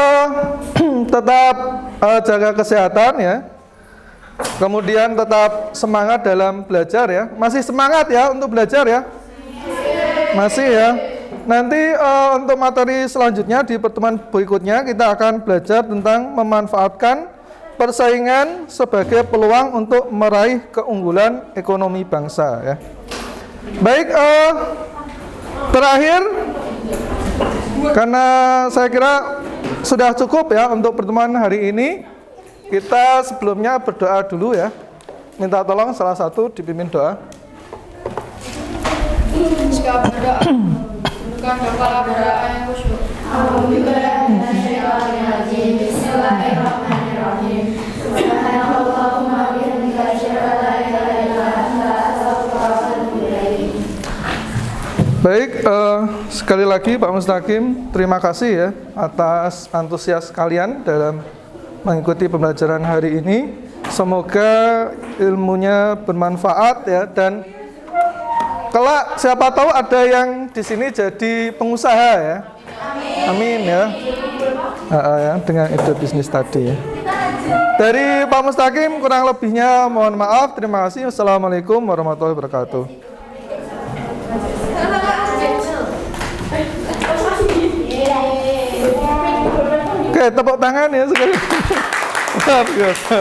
tetap jaga kesehatan ya, kemudian tetap semangat dalam belajar ya. Masih semangat ya untuk belajar ya? Masih ya. Nanti untuk materi selanjutnya di pertemuan berikutnya kita akan belajar tentang memanfaatkan persaingan sebagai peluang untuk meraih keunggulan ekonomi bangsa ya. Baik, terakhir karena saya kira sudah cukup ya untuk pertemuan hari ini. Kita sebelumnya berdoa dulu ya. Minta tolong salah satu dipimpin doa. Jika berdoa, bukan kepala berdoa yang khusyuk. Bismillahirrahmanirrahim. Subhanallahumma wa bihamdika asyhadu an la ilaha illa anta astaghfiruka wa atubu ilaik. Baik, sekali lagi Pak Mustaqim, terima kasih ya atas antusias kalian dalam mengikuti pembelajaran hari ini. Semoga ilmunya bermanfaat ya, dan kelak siapa tahu ada yang di sini jadi pengusaha ya. Amin ya. Ya, dengan ide bisnis tadi ya. Dari Pak Mustaqim kurang lebihnya mohon maaf. Terima kasih. Wassalamualaikum warahmatullahi wabarakatuh. Oke, tepuk tangan ya sekali. Luar biasa.